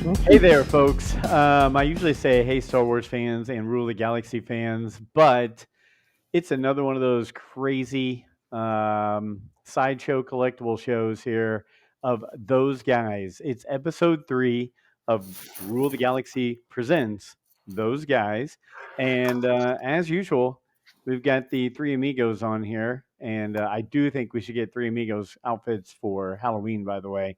Hey there, folks. I usually say, hey, Star Wars fans and Rule of the Galaxy fans, but it's another one of those crazy sideshow collectible shows here of those guys. It's episode 3 of Rule of the Galaxy presents those guys. And as usual, we've got the three amigos on here. And I do think we should get three amigos outfits for Halloween, by the way.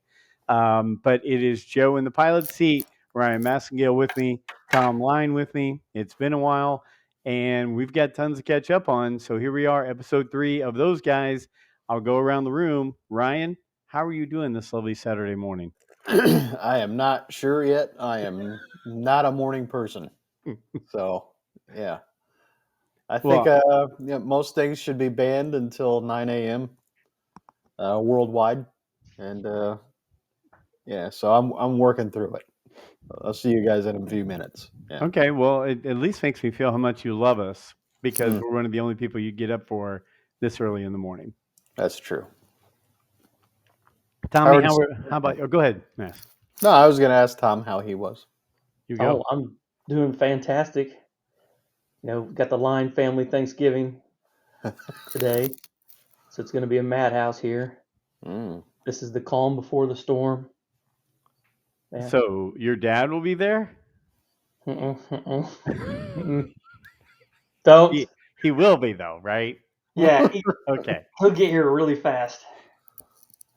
But it is Joe in the pilot seat, Ryan Massengale with me, Tom Line with me. It's been a while and we've got tons to catch up on. So here we are, episode 3 of those guys. I'll go around the room. Ryan, how are you doing this lovely Saturday morning? I am not sure yet. I am not a morning person. So, yeah. I think Well, most things should be banned until 9 a.m. Worldwide. And yeah, so I'm working through it. I'll see you guys in a few minutes. Yeah. okay. Well, it at least makes me feel how much you love us because Mm, we're one of the only people you get up for this early in the morning. that's true. I Tommy, already, how about you? Oh, go ahead, Mass. no, I was going to ask Tom how he was. You Oh, go. I'm doing fantastic. Got the Line family Thanksgiving today, so it's going to be a madhouse here. Mm. This is the calm before the storm. Yeah. So your dad will be there? Mm-mm, mm-mm, mm-mm. Don't. He will be, though, right? Yeah, Okay. he'll get here really fast.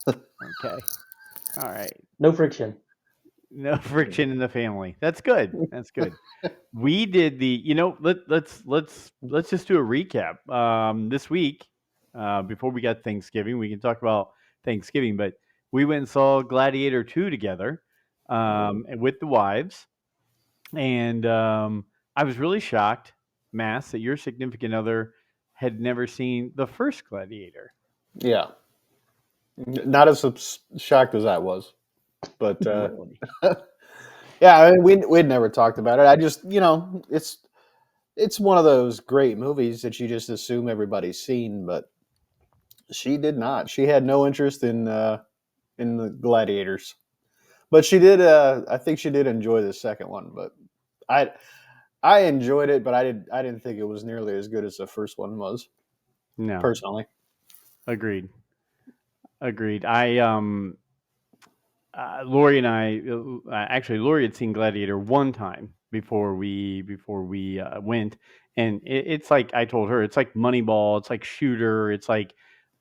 Okay. All right. No friction. No friction in the family. That's good. That's good. We did let's just do a recap. This week, before we got Thanksgiving, we can talk about Thanksgiving, but we went and saw Gladiator 2 together and with the wives. And I was really shocked, Mass, that your significant other had never seen the first Gladiator. Yeah. Not as shocked as I was. But Really? yeah, I mean, we'd never talked about it. I just, it's one of those great movies that you just assume everybody's seen, but she did not. She had no interest in the Gladiators, but she did. I think she did enjoy the second one, but I I enjoyed it, but I didn't think it was nearly as good as the first one was No. personally. Agreed. Agreed. Lori and I actually Lori had seen Gladiator one time before we went, and it's like I told her it's like Moneyball, it's like Shooter, it's like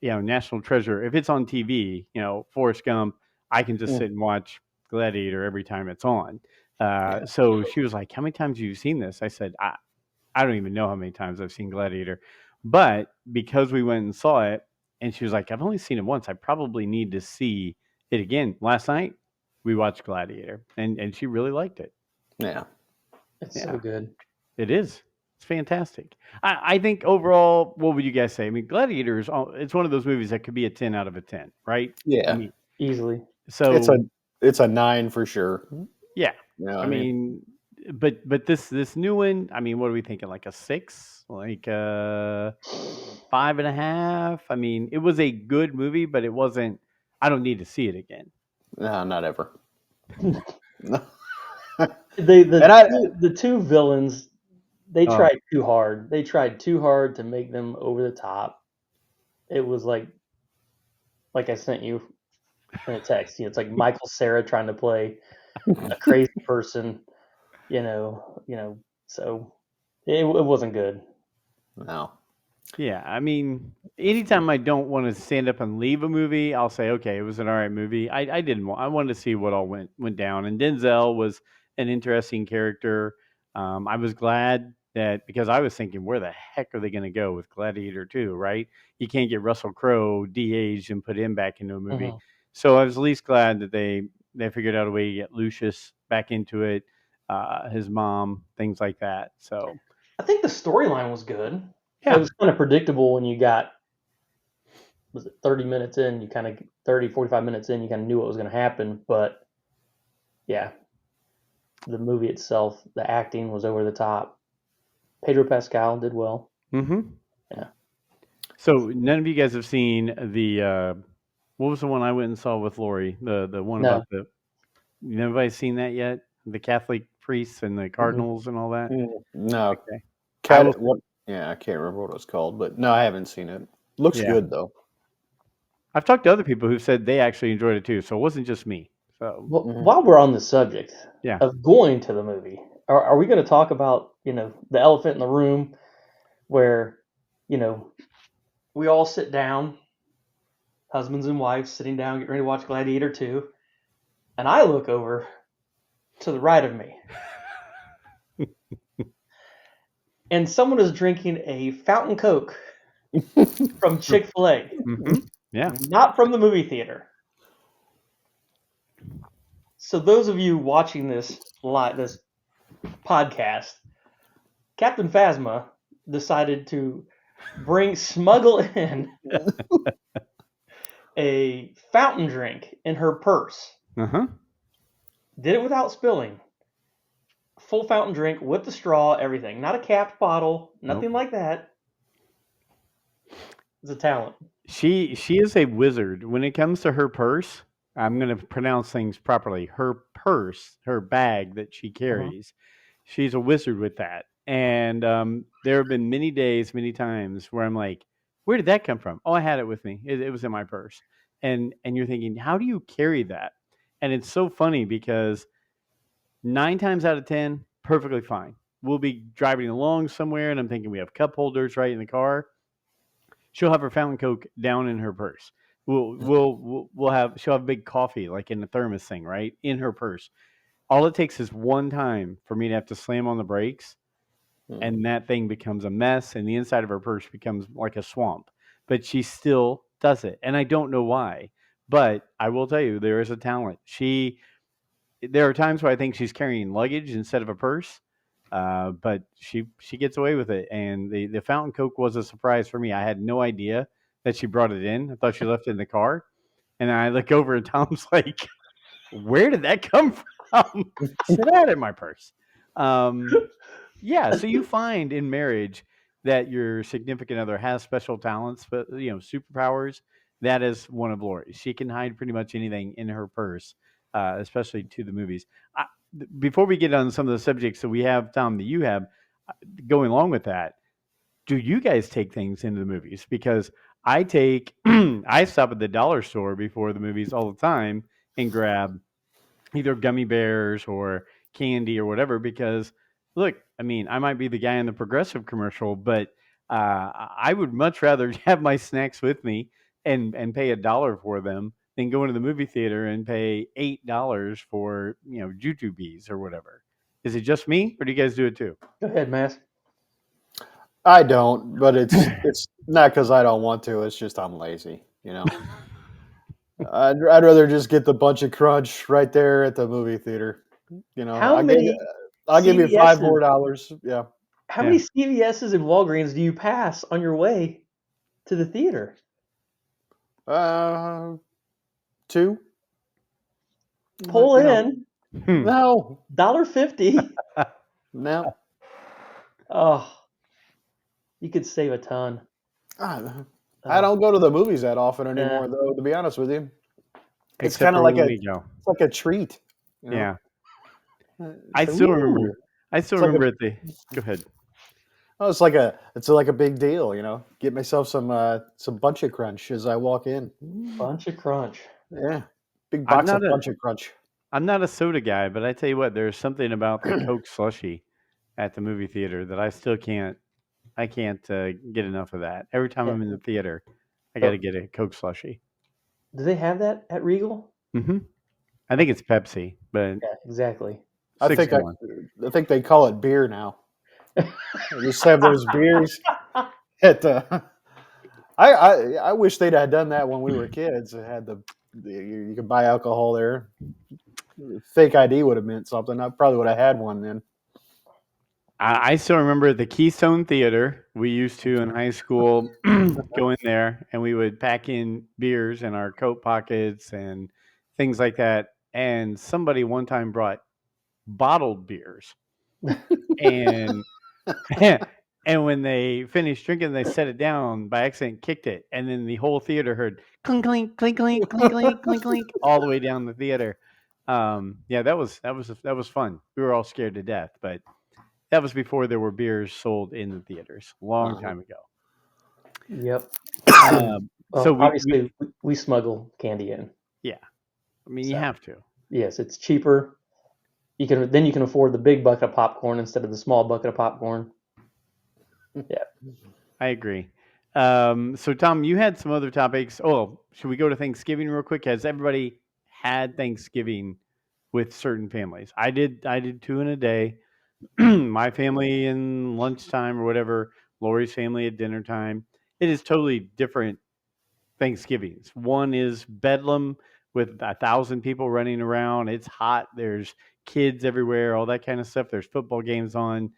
National Treasure. If it's on TV, Forrest Gump, I can just Mm. sit and watch Gladiator every time it's on. Yeah, So she was like, "How many times have you seen this?" I said, "I don't even know how many times I've seen Gladiator," but because we went and saw it, and she was like, "I've only seen it once. I probably need to see." It again last night. We watched Gladiator, and she really liked it. yeah, It's so Yeah, good. it is. It's fantastic. I think overall, what would you guys say? I mean, Gladiator is it's one of those movies that could be a 10 out of a 10, right? I yeah. mean, Easily. It's a so it's a 9 for sure. yeah. You know, I I mean, mean, but this new one. I mean, what are we thinking? Like a 6? Like 5.5? I mean, it was a good movie, but it wasn't. I don't need to see it again. no, not ever. They the And I the two villains, they Oh, tried too hard. They tried too hard to make them over the top. It was like I sent you in a text. It's like Michael Cera trying to play a crazy person. So it wasn't good. no. yeah, I mean, anytime I don't want to stand up and leave a movie, I'll say, okay, it was an all right movie. I didn't want. I wanted to see what all went down, and Denzel was an interesting character. I was glad that because I was thinking, where the heck are they going to go with Gladiator 2, right? You can't get Russell Crowe de-aged and put him back into a movie. Mhm. So I was at least glad that they figured out a way to get Lucius back into it, his mom, things like that. So I think the storyline was good. It yeah, was kind of predictable when you got, was it 30 minutes in, you kind of 30, 45 minutes in, you kind of knew what was going to happen. But yeah, the movie itself, the acting was over the top. Pedro Pascal did well. mm-hmm. Yeah. So none of you guys have seen the what was the one I went and saw with Lori? The one No, about the Nobody's seen that yet? The Catholic priests and the cardinals and all that? No, Okay. I will. cat. What? Yeah, I can't remember what it was called, but no, I haven't seen it. Looks Yeah. good though. I've talked to other people who said they actually enjoyed it too, so it wasn't just me. So Well, Mhm. while we're on the subject yeah. of going to the movie, are we going to talk about the elephant in the room where you know we all sit down, husbands and wives sitting down, getting ready to watch Gladiator 2, and I look over to the right of me, and someone is drinking a fountain Coke from Chick-fil-A, Mm-hmm. Yeah. not from the movie theater. So those of you watching this podcast, Captain Phasma decided to smuggle in a fountain drink in her purse. Uh-huh. Did it without spilling. Full fountain drink with the straw, everything. Not a capped bottle, nothing Nope. like that. It's a talent. She is a wizard when it comes to her purse. I'm going to pronounce things properly. Her purse, her bag that she Mhm. carries, she's a wizard with that. And there have been many days, many times where I'm like, "Where did that come from?" Oh, I had it with me. It was in my purse. And you're thinking, "How do you carry that?" And it's so funny because 9 times out of 10, perfectly fine. We'll be driving along somewhere, and I'm thinking we have cup holders right in the car. She'll have her fountain coke down in her purse. We'll have she'll have big coffee like in the thermos thing right in her purse. All it takes is one time for me to have to slam on the brakes, and that thing becomes a mess, and the inside of her purse becomes like a swamp. But she still does it, and I don't know why. But I will tell you, there is a talent. There are times where I think she's carrying luggage instead of a purse, but she gets away with it. And the fountain coke was a surprise for me. I had no idea that she brought it in. I thought she left it in the car, and I look over and Tom's like, "Where did that come from?" I said, "I had it in my purse." Um, yeah, so you find in marriage that your significant other has special talents, but superpowers. That is one of Lori's. She can hide pretty much anything in her purse, especially to the movies. I, Before we get on some of the subjects that we have, Tom, that you have going along with that, do you guys take things into the movies? Because I take, I stop at the dollar store before the movies all the time and grab either gummy bears or candy or whatever because look, I mean, I might be the guy in the progressive commercial, but I would much rather have my snacks with me and pay $1 for them than go into the movie theater and pay $8 for jujubes or whatever. Is it just me, or do you guys do it too? Go ahead, Mass. I don't, but it's not because I don't want to. It's just I'm lazy. I'd rather just get the bunch of crunch right there at the movie theater. How I'll give you many I'll give you five CVSs? more dollars. Yeah. How Yeah. many CVSs and Walgreens do you pass on your way to the theater? Two. Pull in Hmm. No. $1.50. No. Oh, you could save a ton. Ah, I Oh, don't go to the movies that often yeah. anymore, though. To be honest with you, it's Except kind of for like when a we go. it's like a treat. You know. Yeah. I It's like, still ooh. remember. I still It's like a remember at the. Go ahead. oh, it's like a big deal. Get myself some bunch of crunch as I walk in. Bunch of crunch. Yeah. Big I'm box not of a bunch of crunch. I'm not a soda guy, but I tell you what, there's something about the Coke slushy at the movie theater that I still can't. I can't get enough of that. Every time Yeah. I'm in the theater, I got to Oh, get a Coke slushy. do they have that at Regal? hmm I think it's Pepsi, but Yeah, exactly. I six think to I, one. I think they call it beer now. They just have those beers at the. I wish they'd have done that when we were kids. It had you could buy alcohol there. Fake ID would have meant something. I probably would have had one then. I still remember at the Keystone Theater, we used to in high school go in there and we would pack in beers in our coat pockets and things like that. And somebody one time brought bottled beers and and when they finished drinking, they set it down by accident, kicked it, and then the whole theater heard clink clink clink clink clink clink clink clink all the way down the theater. Yeah, that was fun. We were all scared to death, but that was before there were beers sold in the theaters, a long Uh-huh. time ago. Yep. So Well, obviously, we smuggle candy in. yeah, I mean, you So have to. yes, it's cheaper. You can afford the big bucket of popcorn instead of the small bucket of popcorn. Yeah. I agree. So Tom, you had some other topics. Oh, should we go to Thanksgiving real quick? Has everybody had Thanksgiving with certain families? I did. I did two in a day. My family in lunchtime or whatever. Lori's family at dinner time. It is totally different Thanksgivings. One is Bedlam with 1,000 people running around. It's hot. There's kids everywhere. All that kind of stuff. There's football games on.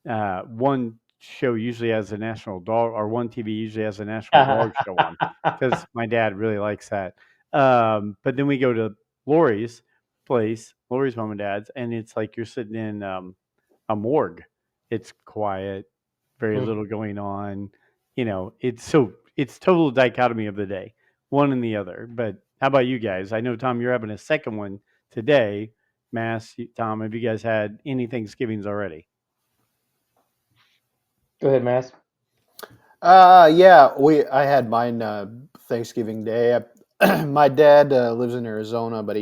One show usually has a national dog, or one TV usually has a national dog show on because my dad really likes that. But then we go to Lori's place, Lori's mom and dad's, and it's like you're sitting in a morgue. It's quiet, very little going on. It's total dichotomy of the day, one and the other. But how about you guys? I know Tom, you're having a second one today. Tom, have you guys had any Thanksgivings already? Go ahead, Mass. Yeah, I had mine Thanksgiving Day. My dad lives in Arizona, but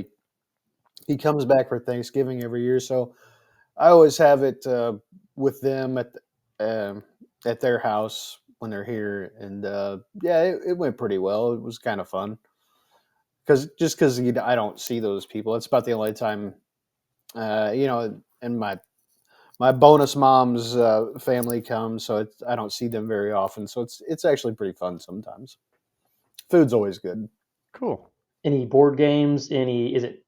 he comes back for Thanksgiving every year, so I always have it with them at their house when they're here, and yeah, it went pretty well. It was kind of fun because I don't see those people. It's about the only time, and my bonus mom's family comes, so I don't see them very often. So it's actually pretty fun sometimes. Food's always good. Cool. Any board games? Any? Is it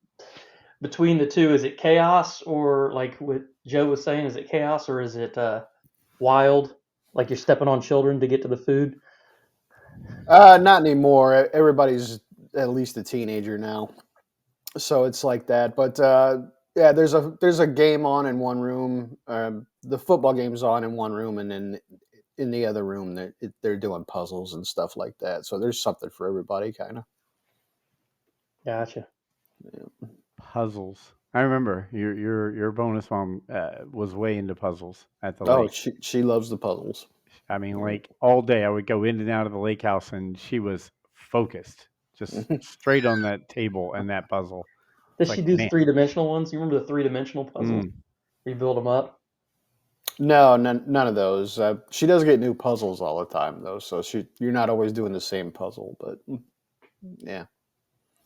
between the two? Is it chaos or like what Joe was saying? Is it chaos or is it wild? Like you're stepping on children to get to the food? Not anymore. Everybody's at least a teenager now, so it's like that. But yeah, there's a game on in one room. The football game's on in one room, and then in the other room they're doing puzzles and stuff like that. So there's something for everybody, kind of. Gotcha. Yeah. Puzzles. I remember your bonus mom was way into puzzles at the Oh, lake. she loves the puzzles. I mean, like all day I would go in and out of the lake house, and she was focused, just straight on that table and that puzzle. Does It's she like, do the man, 3 dimensional ones? You remember the 3 dimensional puzzles? mm, Where you build them up? No, none of those. She does get new puzzles all the time, though. So you're not always doing the same puzzle, but yeah.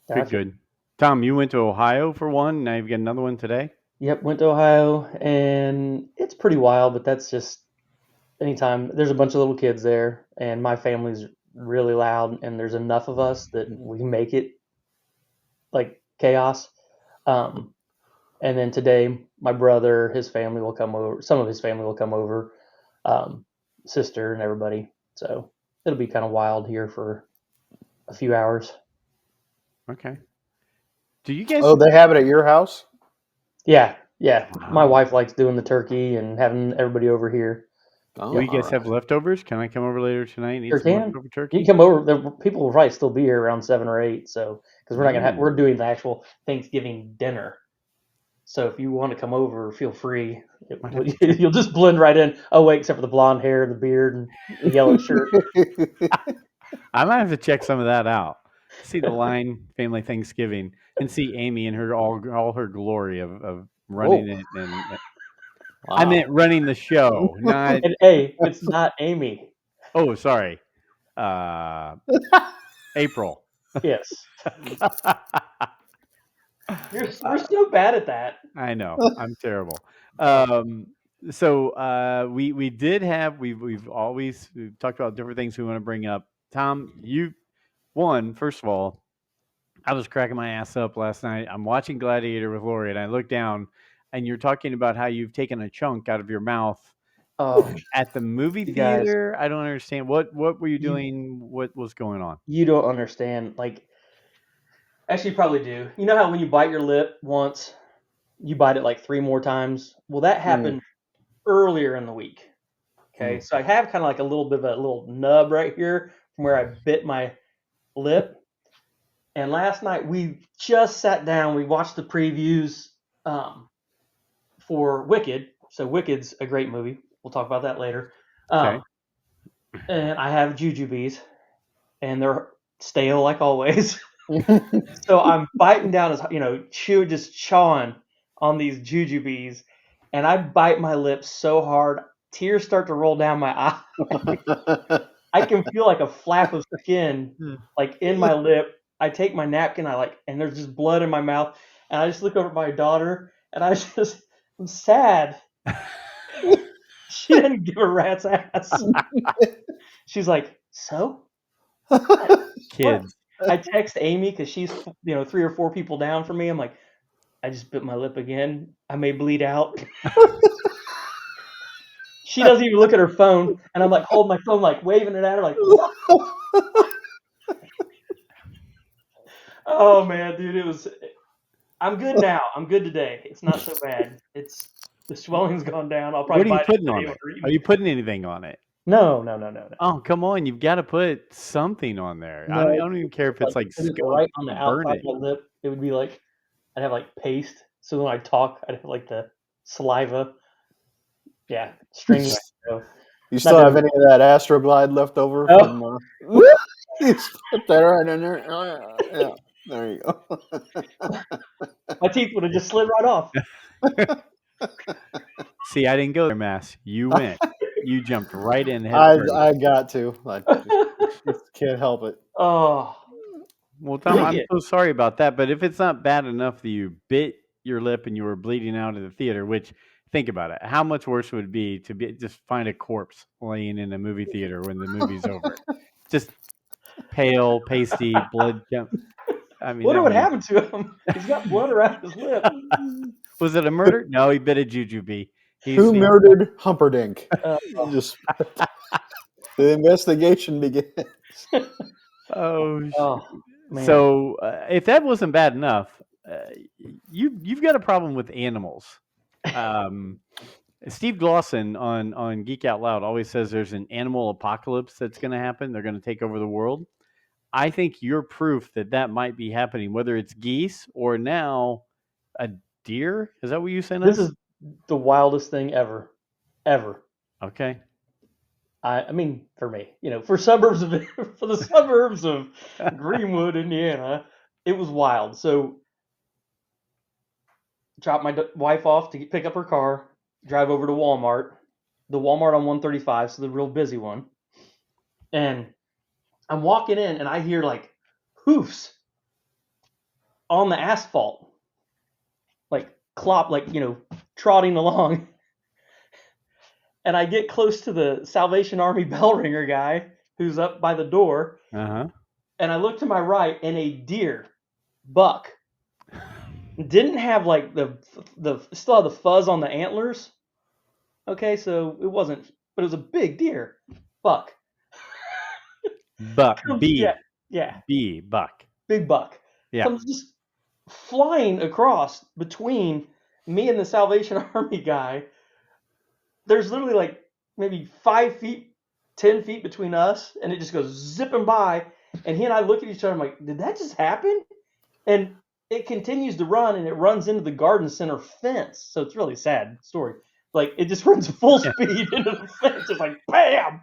good, Gotcha. good. Tom, you went to Ohio for one. Now you've got another one today. Yep, went to Ohio, and it's pretty wild, but that's just anytime there's a bunch of little kids there, and my family's really loud, and there's enough of us that we make it like chaos. Um, and then today, my brother, his family will come over. Some of his family will come over, um, sister and everybody. So it'll be kind of wild here for a few hours. Okay. Do you guys? Oh, they have it at your house? Yeah, yeah. My Wow. wife likes doing the turkey and having everybody over here. Oh, Will Yep, you all guys have right. leftovers? Can I come over later tonight and eat sure some can. leftover You can turkey? come over. The people will probably still be here around 7 or 8. So because we're not gonna have, Mm, we're doing the actual Thanksgiving dinner. So if you want to come over, feel free. might have to check. You'll just blend right in. Oh wait, except for the blonde hair, the beard, and the yellow shirt. I might have to check some of that out. See the line family Thanksgiving and see Amy in her all her glory of running Oh, it and I meant wow. running the show, not And hey, it's not Amy. oh sorry. Uh April. Yes, we're so bad at that. I know. I'm terrible. Oh, Um we did have we've talked about different things we want to bring up. Tom, you one, first of all, I was cracking my ass up last night. I'm watching Gladiator with Lori, and I look down, and you're talking about how you've taken a chunk out of your mouth oh, at the movie you guys, theater. I don't understand. What were you you doing? What was going on? you don't understand. Like, actually, you probably do. You know how when you bite your lip once, you bite it like 3 more times. Well, that Mm, happened earlier in the week. Okay, mm. so I have kind of like a little bit of a little nub right here from where I bit my lip. And last night we just sat down. We watched the previews for Wicked. So Wicked's a great movie. We'll talk about that later. Okay. And I have jujubes, and they're stale like always. So I'm biting down, as just chawing on these jujubes, and I bite my lips so hard, tears start to roll down my eye. I can feel like a flap of skin like in my lip. I take my napkin, and there's just blood in my mouth, and I just look over at my daughter, and I'm sad. She didn't give a rat's ass. She's like, so? Kids. I text Amy because she's 3 or 4 people down from me. I'm like, I just bit my lip again. I may bleed out. She doesn't even look at her phone, and I'm like holding my phone, like waving it at her, like, oh man, dude, I'm good now. I'm good today. It's not so bad. The swelling's gone down. I'll probably What are you buy putting it on it? Are you putting anything on it? No. Oh, come on! You've got to put something on there. I No, don't even care if it's like it was scum. right on the Burn outside it. of my lip. It would be like I'd have like paste. So when I talk, I'd have like the saliva. Yeah, stringy. You still have any of that Astroglide left over from? You just put that right in there. Yeah, there you go. My teeth would have just slid right off. See, I didn't go there, Mass. You went. You jumped right in. I got to. I just can't help it. Oh. Well, Tom, I'm so sorry about that. But if it's not bad enough that you bit your lip and you were bleeding out of the theater, which, think about it, how much worse would it be to just find a corpse laying in a movie theater when the movie's over? Just pale, pasty, blood. I mean, what would happen to him? He's got blood around his lip. Was it a murder? No, he bit a jujube. Who murdered Humperdinck? Just the investigation begins. Oh, man. So if that wasn't bad enough, you've got a problem with animals. Steve Glosson on Geek Out Loud always says there's an animal apocalypse that's going to happen. They're going to take over the world. I think you're proof that might be happening, whether it's geese or now a deer. Is that what you sent us? This is the wildest thing ever. Okay. I mean, for me, for the suburbs of Greenwood, Indiana, it was wild. So, dropped my wife off to pick up her car, drive over to Walmart, the Walmart on 135, so the real busy one. And I'm walking in, and I hear like hoofs on the asphalt, like clop, like trotting along. And I get close to the Salvation Army bell ringer guy who's up by the door. Uh-huh. And I look to my right, and a deer, buck, didn't have like still had the fuzz on the antlers. Okay, so it wasn't, but it was a big deer, buck. Buck, B. Yeah. B, buck. Big buck. Yeah. Comes just flying across between me and the Salvation Army guy. There's literally like maybe 5 feet, 10 feet between us, and it just goes zipping by. And he and I look at each other. I'm like, did that just happen? And it continues to run, and it runs into the garden center fence. So it's a really sad story. Like, it just runs full speed into the fence. It's like, bam!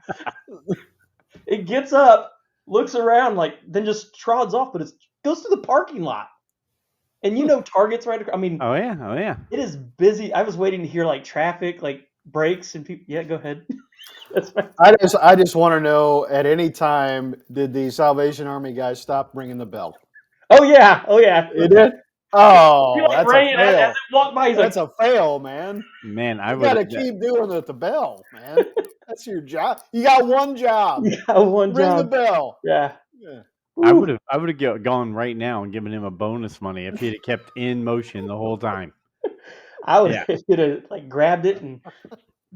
It gets up, looks around, then just trods off, but it goes to the parking lot. And Target's right across. I mean, oh yeah. It is busy. I was waiting to hear brakes and people. Yeah, go ahead. That's fine. I just want to know, at any time, did the Salvation Army guys stop ringing the bell? Oh yeah. It did. Oh, that's a fail. As it walked by, that's a fail, man. Man, I would gotta keep doing it at the bell, man. That's your job. You got one job. Ring the bell. Yeah. I would have gone right now and given him a bonus money if he'd have kept in motion the whole time. I would have grabbed it and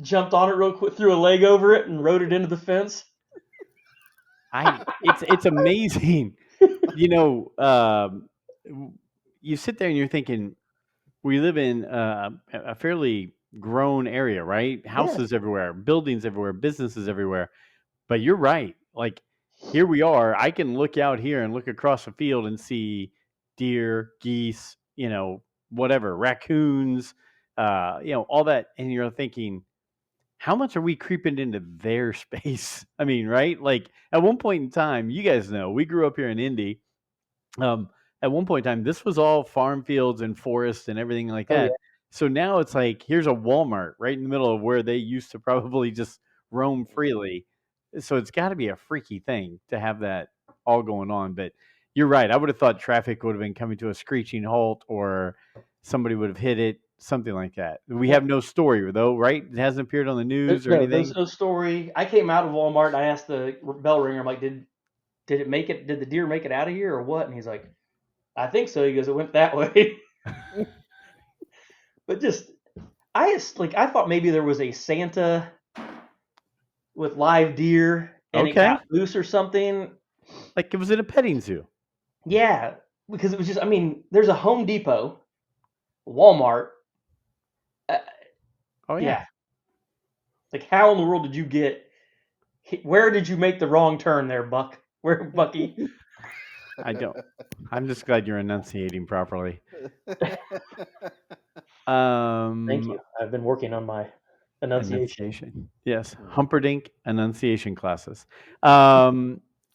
jumped on it real quick, threw a leg over it, and rode it into the fence. It's amazing. You sit there and you're thinking, we live in a fairly grown area, right? Houses everywhere, buildings everywhere, businesses everywhere. But you're right. here we are. I can look out here and look across the field and see deer, geese, whatever, raccoons, all that. And you're thinking, how much are we creeping into their space? I mean, right? Like at one point in time, you guys know, we grew up here in Indy. Um, at one point in time, this was all farm fields and forests and everything like Oh yeah. that. So now it's like here's a Walmart right in the middle of where they used to probably just roam freely. So it's got to be a freaky thing to have that all going on. But you're right. I would have thought traffic would have been coming to a screeching halt, or somebody would have hit it, something like that. We Yeah. have no story though, right? It hasn't appeared on the news or No, there's anything. no story. I came out of Walmart and I asked the bell ringer, I'm like, did it make it? Did the deer make it out of here or what? And he's like, I think so. He goes, it went that way. But I thought maybe there was a Santa with live deer and it got Okay, loose or something. like it was in a petting zoo. Yeah, because it was just. I mean, there's a Home Depot, Walmart. Uh, Oh yeah, yeah, like how in the world did you get? Where did you make the wrong turn there, Buck? Where, Bucky? I don't. I'm just glad you're enunciating properly. Thank Um, you. I've been working on my enunciation. enunciation. Yes, Humperdinck enunciation classes. All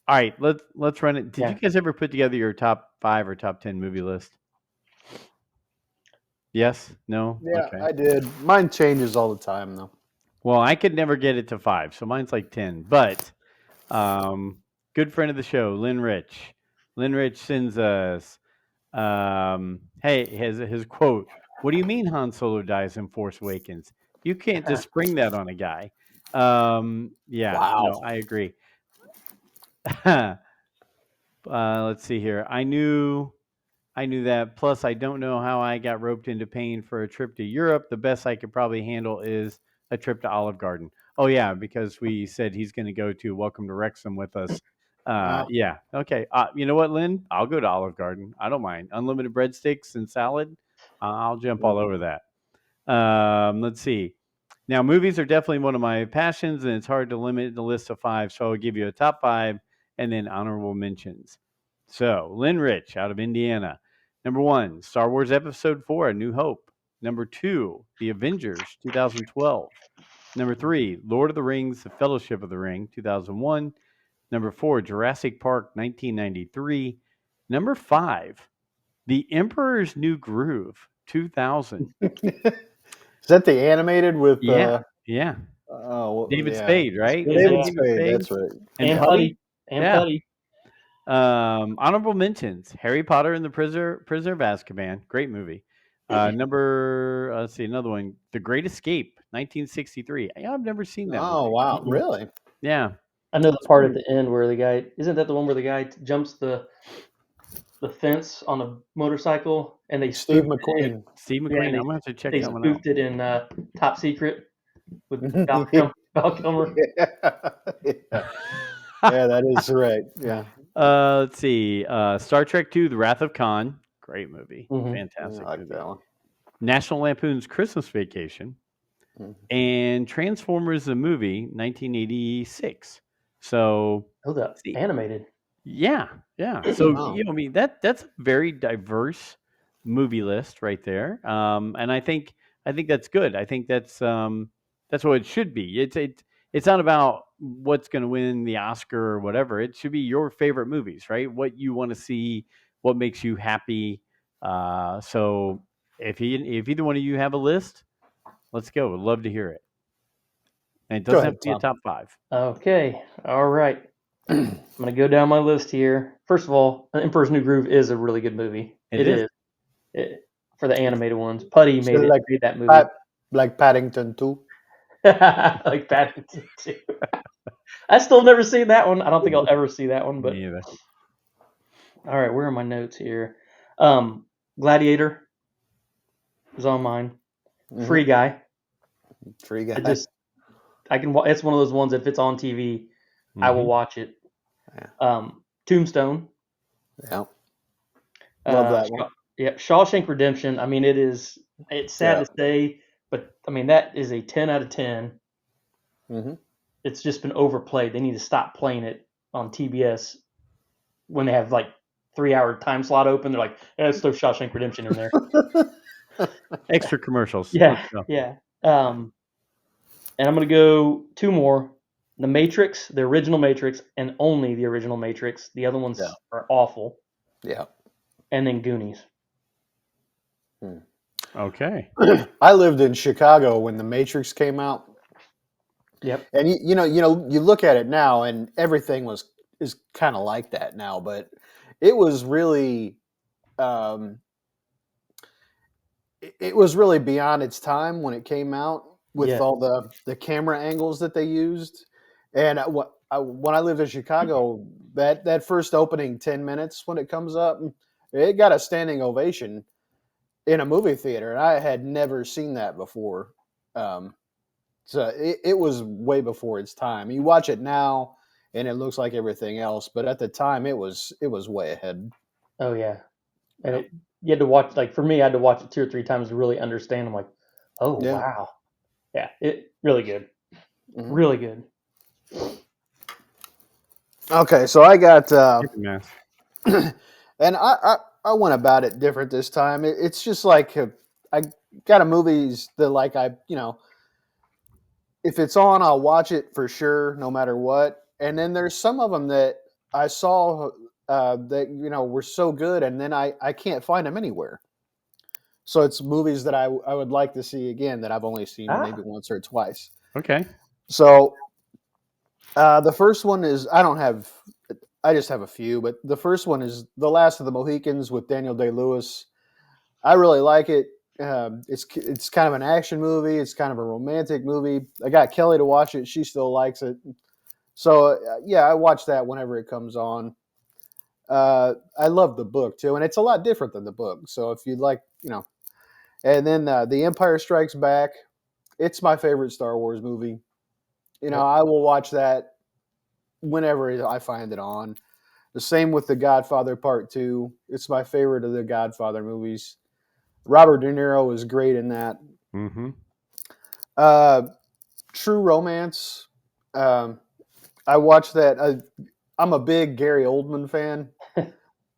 right, let's run it. Did you Yeah. guys ever put together your top 5 or top 10 movie list? Yes. No. Yeah, Okay. I did. Mine changes all the time, though. Well, I could never get it to 5, so mine's like 10. But um, good friend of the show, Lynn Rich. Lynn Rich sends us. Hey, his quote. What do you mean Han Solo dies in Force Awakens? You can't just spring that on a guy. Yeah, Wow. no, I agree. Let's see here. I knew that. Plus, I don't know how I got roped into paying for a trip to Europe. The best I could probably handle is a trip to Olive Garden. Oh yeah, because we said he's going to go to Welcome to Wrexham with us. Wow. Yeah. Okay. You know what, Lynn? I'll go to Olive Garden. I don't mind. Unlimited breadsticks and salad. I'll jump all over that. Let's see. Now, movies are definitely one of my passions, and it's hard to limit the list to 5. So I'll give you a top 5 and then honorable mentions. So, Lynn Rich out of Indiana. Number 1, Star Wars Episode 4, A New Hope. Number 2, The Avengers, 2012. Number 3, Lord of the Rings, The Fellowship of the Ring, 2001. Number 4, Jurassic Park, 1993. Number 5, The Emperor's New Groove, 2000. Is that the animated with? Yeah, yeah. David yeah. Spade, right? Is that David Yeah. David Spade. Spade? That's right. And And Putty? Putty. And Yeah. Putty. Honorable mentions: Harry Potter and the Prisoner of Azkaban, great movie. Let's see, another one, The Great Escape, 1963. Yeah, I've never seen that Oh movie. wow, Mhm. really? Yeah, I know the part at the end where the guy isn't that the one where the guy jumps the fence on a motorcycle and they Steve spoofed it in, McQueen. Steve yeah, McQueen. and I'm gonna have to check they that one out. spoofed it in Top Secret with Yeah. Val Kilmer. Yeah. Yeah, that is right. Yeah. Let's see, Star Trek II: The Wrath of Khan, great movie, Mhm. I fantastic like movie. that one. National Lampoon's Christmas Vacation, Mhm. and Transformers the movie, 1986. So, Oh, the see, animated. yeah, yeah. So Wow. I mean that's a very diverse movie list right there, and I think that's good. I think that's what it should be. It's not about what's going to win the Oscar or whatever. It should be your favorite movies, right? What you want to see, what makes you happy. So if either one of you have a list, let's go. Would love to hear it. And it Go doesn't have ahead, to be a Tom. top 5. Okay. All right. I'm gonna go down my list here. First of all, Emperor's New Groove is a really good movie. It It is. is. For the animated ones. Putty So made like that movie. Pat, like Paddington too. Like Paddington too. I still never seen that one. I don't think I'll ever see that one. But Me either. all right, where are my notes here? Gladiator is on mine. Mhm. Free Guy. Free Guy. I can. It's one of those ones that if it's on TV, I will Mhm. watch it. Yeah. Tombstone. Yeah. Love that one. Yeah, Shawshank Redemption. I mean, it's sad Yeah. to say, but I mean that is a 10 out of 10. hmm It's just been overplayed. They need to stop playing it on TBS when they have like 3-hour time slot open. They're like, let's throw Shawshank Redemption in there. Extra commercials. Yeah, Let's go. yeah. And I'm gonna go 2 more. The Matrix, the original Matrix, and only the original Matrix. The other ones Yeah. are awful. Yeah. And then Goonies. Okay. I lived in Chicago when The Matrix came out, Yep. and you look at it now, and everything is kind of like that now, but it was really, um, it was really beyond its time when it came out with Yeah. all the camera angles that they used, and when I lived in Chicago, that first opening 10 minutes when it comes up, it got a standing ovation in a movie theater, and I had never seen that before. So it was way before its time. You watch it now, and it looks like everything else, but at the time, it was way ahead. Oh yeah. And Yeah. you had to watch, like for me, I had to watch it 2 or 3 times to really understand. I'm like, oh Yeah. wow. Yeah, it really good. Mhm. Really good. Okay, so I got, Mass. and I went about it different this time. It's just like I got a movies that like if it's on, I'll watch it for sure, no matter what. And then there's some of them that I saw that were so good, and then I can't find them anywhere. So it's movies that I would like to see again that I've only seen maybe once or twice. Okay. So the first one is I just have a few, but the first one is The Last of the Mohicans with Daniel Day-Lewis. I really like it. It's kind of an action movie. It's kind of a romantic movie. I got Kelly to watch it. She still likes it. So yeah, I watch that whenever it comes on. I love the book too, and it's a lot different than the book. So if you'd like, and then The Empire Strikes Back. It's my favorite Star Wars movie. Yep. I will watch that whenever I find it on. The same with The Godfather Part 2. It's my favorite of the Godfather movies. Robert De Niro is great in that. Mm-hmm. True Romance. I watched that. I'm a big Gary Oldman fan.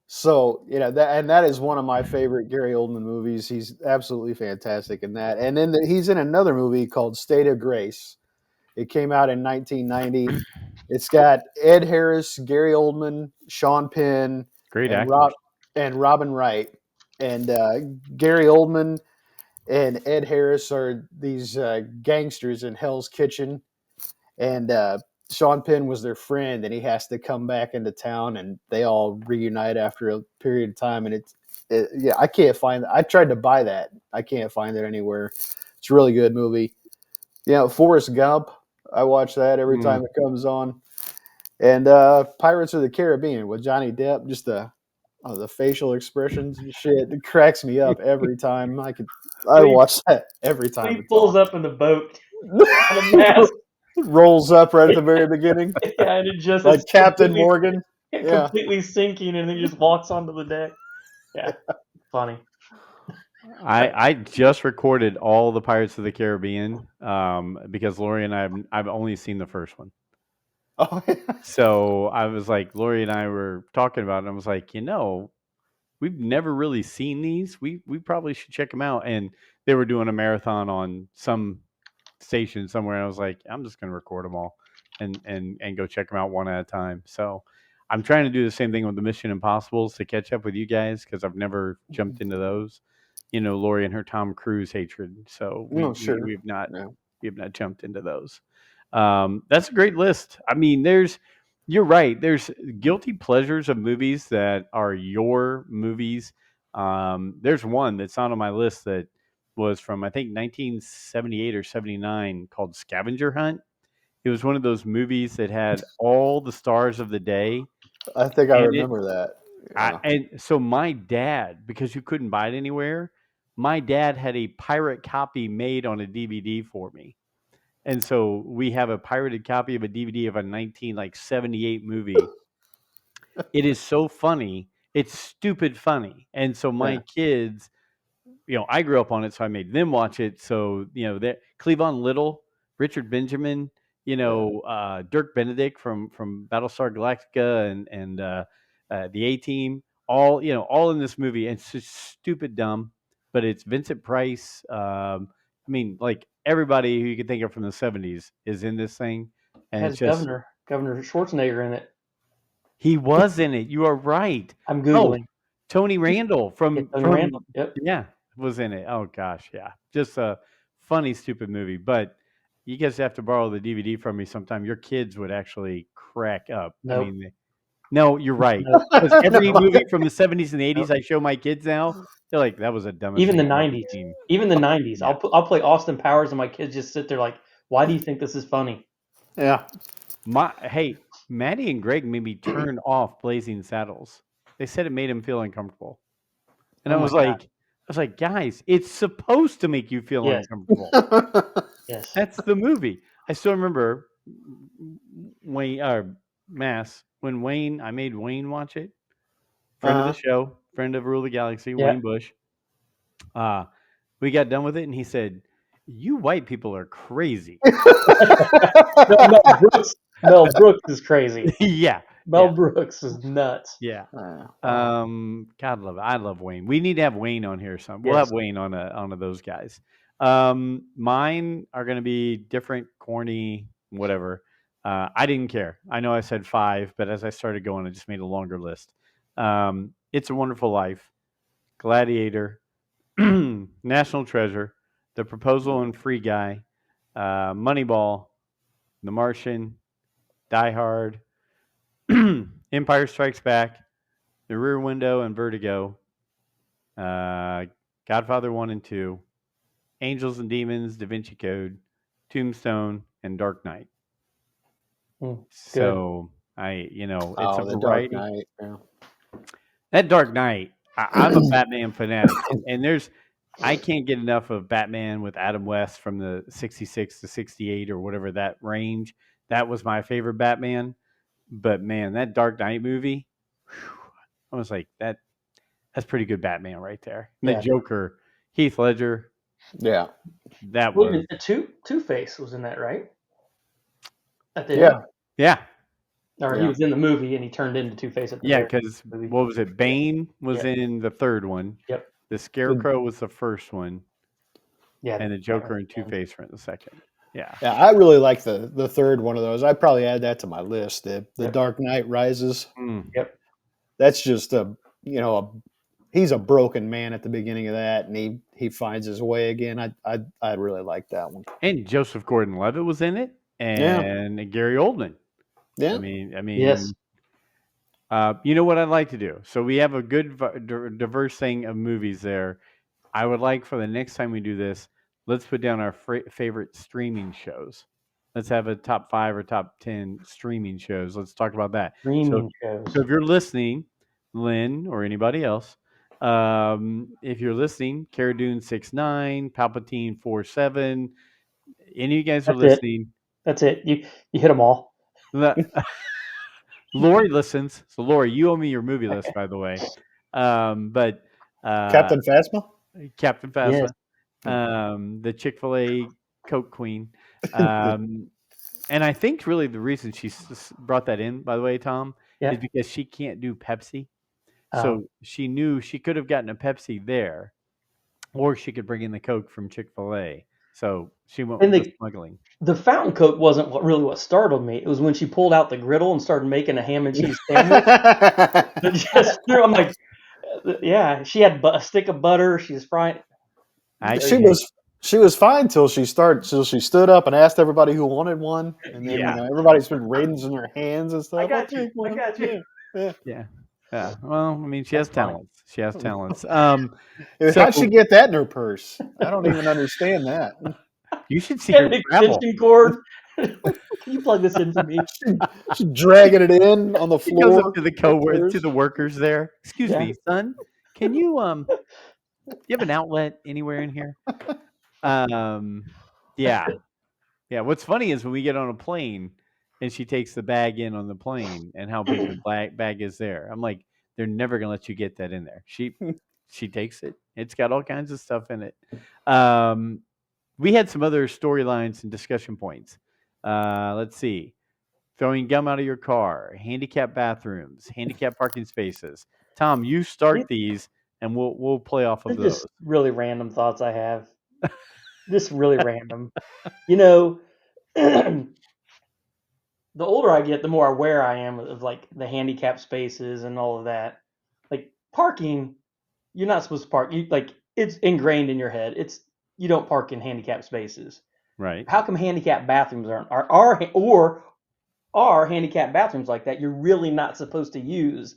So, that is one of my favorite Gary Oldman movies. He's absolutely fantastic in that. And then he's in another movie called State of Grace. It came out in 1990. It's got Ed Harris, Gary Oldman, Sean Penn, Great and actors. Robin Wright. And Gary Oldman and Ed Harris are these gangsters in Hell's Kitchen, and Sean Penn was their friend, and he has to come back into town, and they all reunite after a period of time. And yeah, I can't find. I tried to buy that. I can't find it anywhere. It's a really good movie. Forrest Gump. I watch that every time it comes on. And Pirates of the Caribbean with Johnny Depp. Just the facial expressions and shit. It cracks me up every time. I watch that every time He it's pulls on. up in the boat on a mask. Rolls up right at the very beginning. Yeah, and it just Like is Captain Morgan. Yeah. completely sinking, and then he just walks onto the deck. Yeah, funny. I just recorded all the Pirates of the Caribbean because Lori and I've only seen the first one. Oh, yeah. So I was like, Lori and I were talking about it, and I was like, we've never really seen these. We probably should check them out. And they were doing a marathon on some station somewhere. And I was like, I'm just going to record them all and go check them out one at a time. So I'm trying to do the same thing with the Mission Impossibles to catch up with you guys because I've never jumped into those. Lori and her Tom Cruise hatred. So Sure. we've not Yeah. jumped into those. That's a great list. I mean, you're right. There's guilty pleasures of movies that are your movies. There's one that's not on my list that was from I think 1978 or 79 called Scavenger Hunt. It was one of those movies that had all the stars of the day, I think I and remember that. Yeah. and so my dad, because you couldn't buy it anywhere, my dad had a pirate copy made on a DVD for me. And so we have a pirated copy of a DVD of a 1978 movie. It is so funny. It's stupid funny. And so my Yeah. kids, I grew up on it, so I made them watch it. So, that Cleavon Little, Richard Benjamin, Dirk Benedict from Battlestar Galactica and the A Team, all in this movie. And it's just stupid dumb, but it's Vincent Price. I mean, like everybody who you can think of from the '70s is in this thing, It and has it's just Governor Schwarzenegger in it. he was in it. You are right. I'm Oh, googling. Tony Randall Yeah, from Tony from Randall. Yep. yeah, was in it. Oh gosh, yeah. Just a funny, stupid movie. But you guys have to borrow the DVD from me sometime. Your kids would actually crack up. I Nope. mean, no, you're right. Nope. Because every No. movie from the '70s and '80s Nope. I show my kids now, they're like, "That was the dumbest Even thing the I've ever '90s. seen." Even the '90s. Yeah. I'll play Austin Powers, and my kids just sit there like, "Why do you think this is funny?" Yeah. Hey, Maddie and Greg made me turn off Blazing Saddles. They said it made them feel uncomfortable. And Oh I my was god. like, guys, it's supposed to make you feel Yes. uncomfortable. Yes. That's the movie. I still remember Wayne Mass when I made Wayne watch it. Friend of the show, friend of Rule of the Galaxy, Yeah. Wayne Bush. We got done with it, and he said, "You white people are crazy." No, Mel Brooks is crazy. yeah, Mel Brooks is nuts. yeah. Wow. God love it. I love Wayne. We need to have Wayne on here. We'll Yes. have Wayne on of those guys. Mine are going to be different, corny, whatever. I didn't care. I know I said 5, but as I started going, I just made a longer list. It's a Wonderful Life, Gladiator, National Treasure, The Proposal and Free Guy, Moneyball, The Martian, Die Hard, Empire Strikes Back, The Rear Window and Vertigo, Godfather 1 and 2, Angels and Demons, Da Vinci Code, Tombstone, and Dark Knight. Good. So it's a The Dark variety. Knight. Yeah. That Dark Knight, I'm a Batman fanatic, and I can't get enough of Batman with Adam West from the '66 to '68 or whatever that range. That was my favorite Batman. But man, that Dark Knight movie, I was like, that's pretty good Batman right there. And the Yeah. Joker, Heath Ledger, Yeah. that Well, was Two-Face was in that, right? At the Yeah. end? yeah. Or he Yeah. was in the movie and he turned into Two-Face at the Yeah, very because movie. what was it? Bane was Yeah. in the third one. Yep. The Scarecrow was the first one, Yeah. and the Joker and Two Face were in the second. Yeah. Yeah, I really like the third one of those. I'd probably add that to my list. The Yep. Dark Knight Rises. Mm. Yep. That's just he's a broken man at the beginning of that, and he finds his way again. I really like that one. And Joseph Gordon-Levitt was in it, and Gary Oldman. Yeah. I mean, Yes. you know what I'd like to do? So we have a good diverse thing of movies there. I would like for the next time we do this, let's put down our favorite streaming shows. Let's have a top 5 or top 10 streaming shows. Let's talk about that. Streaming shows. So if you're listening, Lynn or anybody else, if you're listening, Cara Dune 6'9", Palpatine 4'7", any of you guys are That's it. listening. That's it. You hit them all. Lori listens. So Lori, you owe me your movie list, by the way. But Captain Phasma? Captain Phasma, Yes. the Chick-fil-A Coke Queen. And I think really the reason she brought that in, by the way, Tom, Yeah. is because she can't do Pepsi. Oh. So she knew she could have gotten a Pepsi there, or she could bring in the Coke from Chick-fil-A. So she went And with the smuggling. The fountain Coke wasn't what startled me. It was when she pulled out the griddle and started making a ham and cheese sandwich. I'm like, yeah, she had a stick of butter. She was frying. She was fine till she stood up and asked everybody who wanted one, and then everybody's been raising their hands and stuff. I got you. Yeah. Well, I mean, she has talents. She has talents. How'd she get that in her purse? I don't even understand that. You should see her travel. Extension cord. Can you plug this in for me? She's dragging it in on the floor. She goes up to the workers there. Excuse me, son. Can you you have an outlet anywhere in here? Yeah. What's funny is when we get on a plane and she takes the bag in on the plane and how big the bag is there. I'm like, they're never gonna let you get that in there. She takes it. It's got all kinds of stuff in it. We had some other storylines and discussion points. Let's see. Throwing gum out of your car, handicap bathrooms, handicap parking spaces. Tom, you start these, and we'll play off of They're those. just really random thoughts I have. Just really random. You know, the older I get, the more aware I am of like the handicap spaces and all of that. Like parking, you're not supposed to park. You like it's ingrained in your head. It's you don't park in handicap spaces. Right. How come handicap bathrooms are handicap bathrooms like that? You're really not supposed to use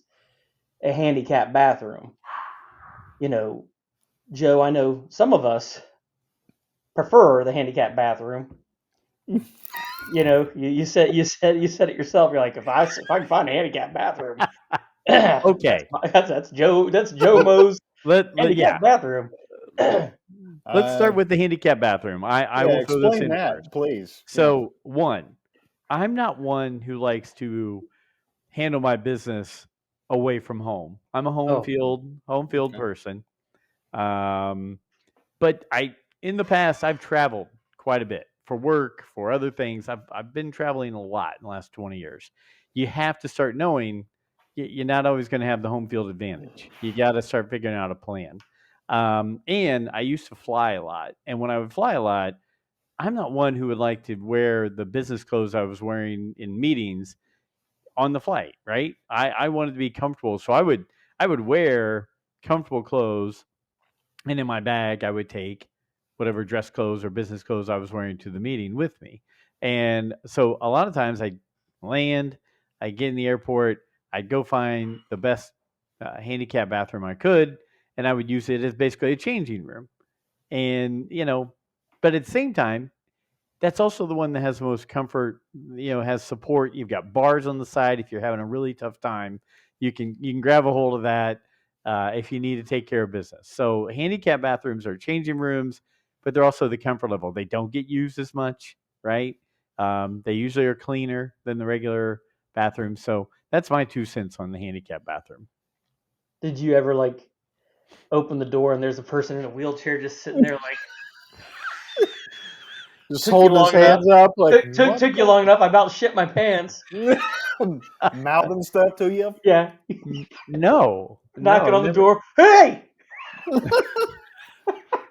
a handicap bathroom. You know, Joe, I know some of us prefer the handicap bathroom. You know, you said it yourself. You're like, if I can find a handicap bathroom, Okay. that's Joe Mo's Yeah. handicap bathroom. Let's start Uh, with the handicap bathroom. I yeah, will throw this explain in that, first. please. Yeah. So, one, I'm not one who likes to handle my business away from home. I'm a Oh, home field Okay. person. Um, but in the past, I've traveled quite a bit for work, for other things. I've been traveling a lot in the last 20 years. You have to start knowing you're not always going to have the home field advantage. You got to start figuring out a plan. And I used to fly a lot, and when I would fly a lot, I'm not one who would like to wear the business clothes I was wearing in meetings on the flight, right? I wanted to be comfortable, so I would wear comfortable clothes, and in my bag I would take whatever dress clothes or business clothes I was wearing to the meeting with me. And so a lot of times I land, I get in the airport, I'd go find the best handicap bathroom I could, and I would use it as basically a changing room. And but at the same time, that's also the one that has the most comfort, has support. You've got bars on the side. If you're having a really tough time, you can grab a hold of that if you need to take care of business. So handicap bathrooms are changing rooms, but they're also the comfort level. They don't get used as much, right? They usually are cleaner than the regular bathroom. So that's my 2 cents on the handicap bathroom. did you ever like open the door and there's a person in a wheelchair just sitting there like Just took you holding his long enough? hands up like, Took you long enough. I about shit my pants. mouthing stuff to you. Yeah, No, knocking no, on the never. door. Hey,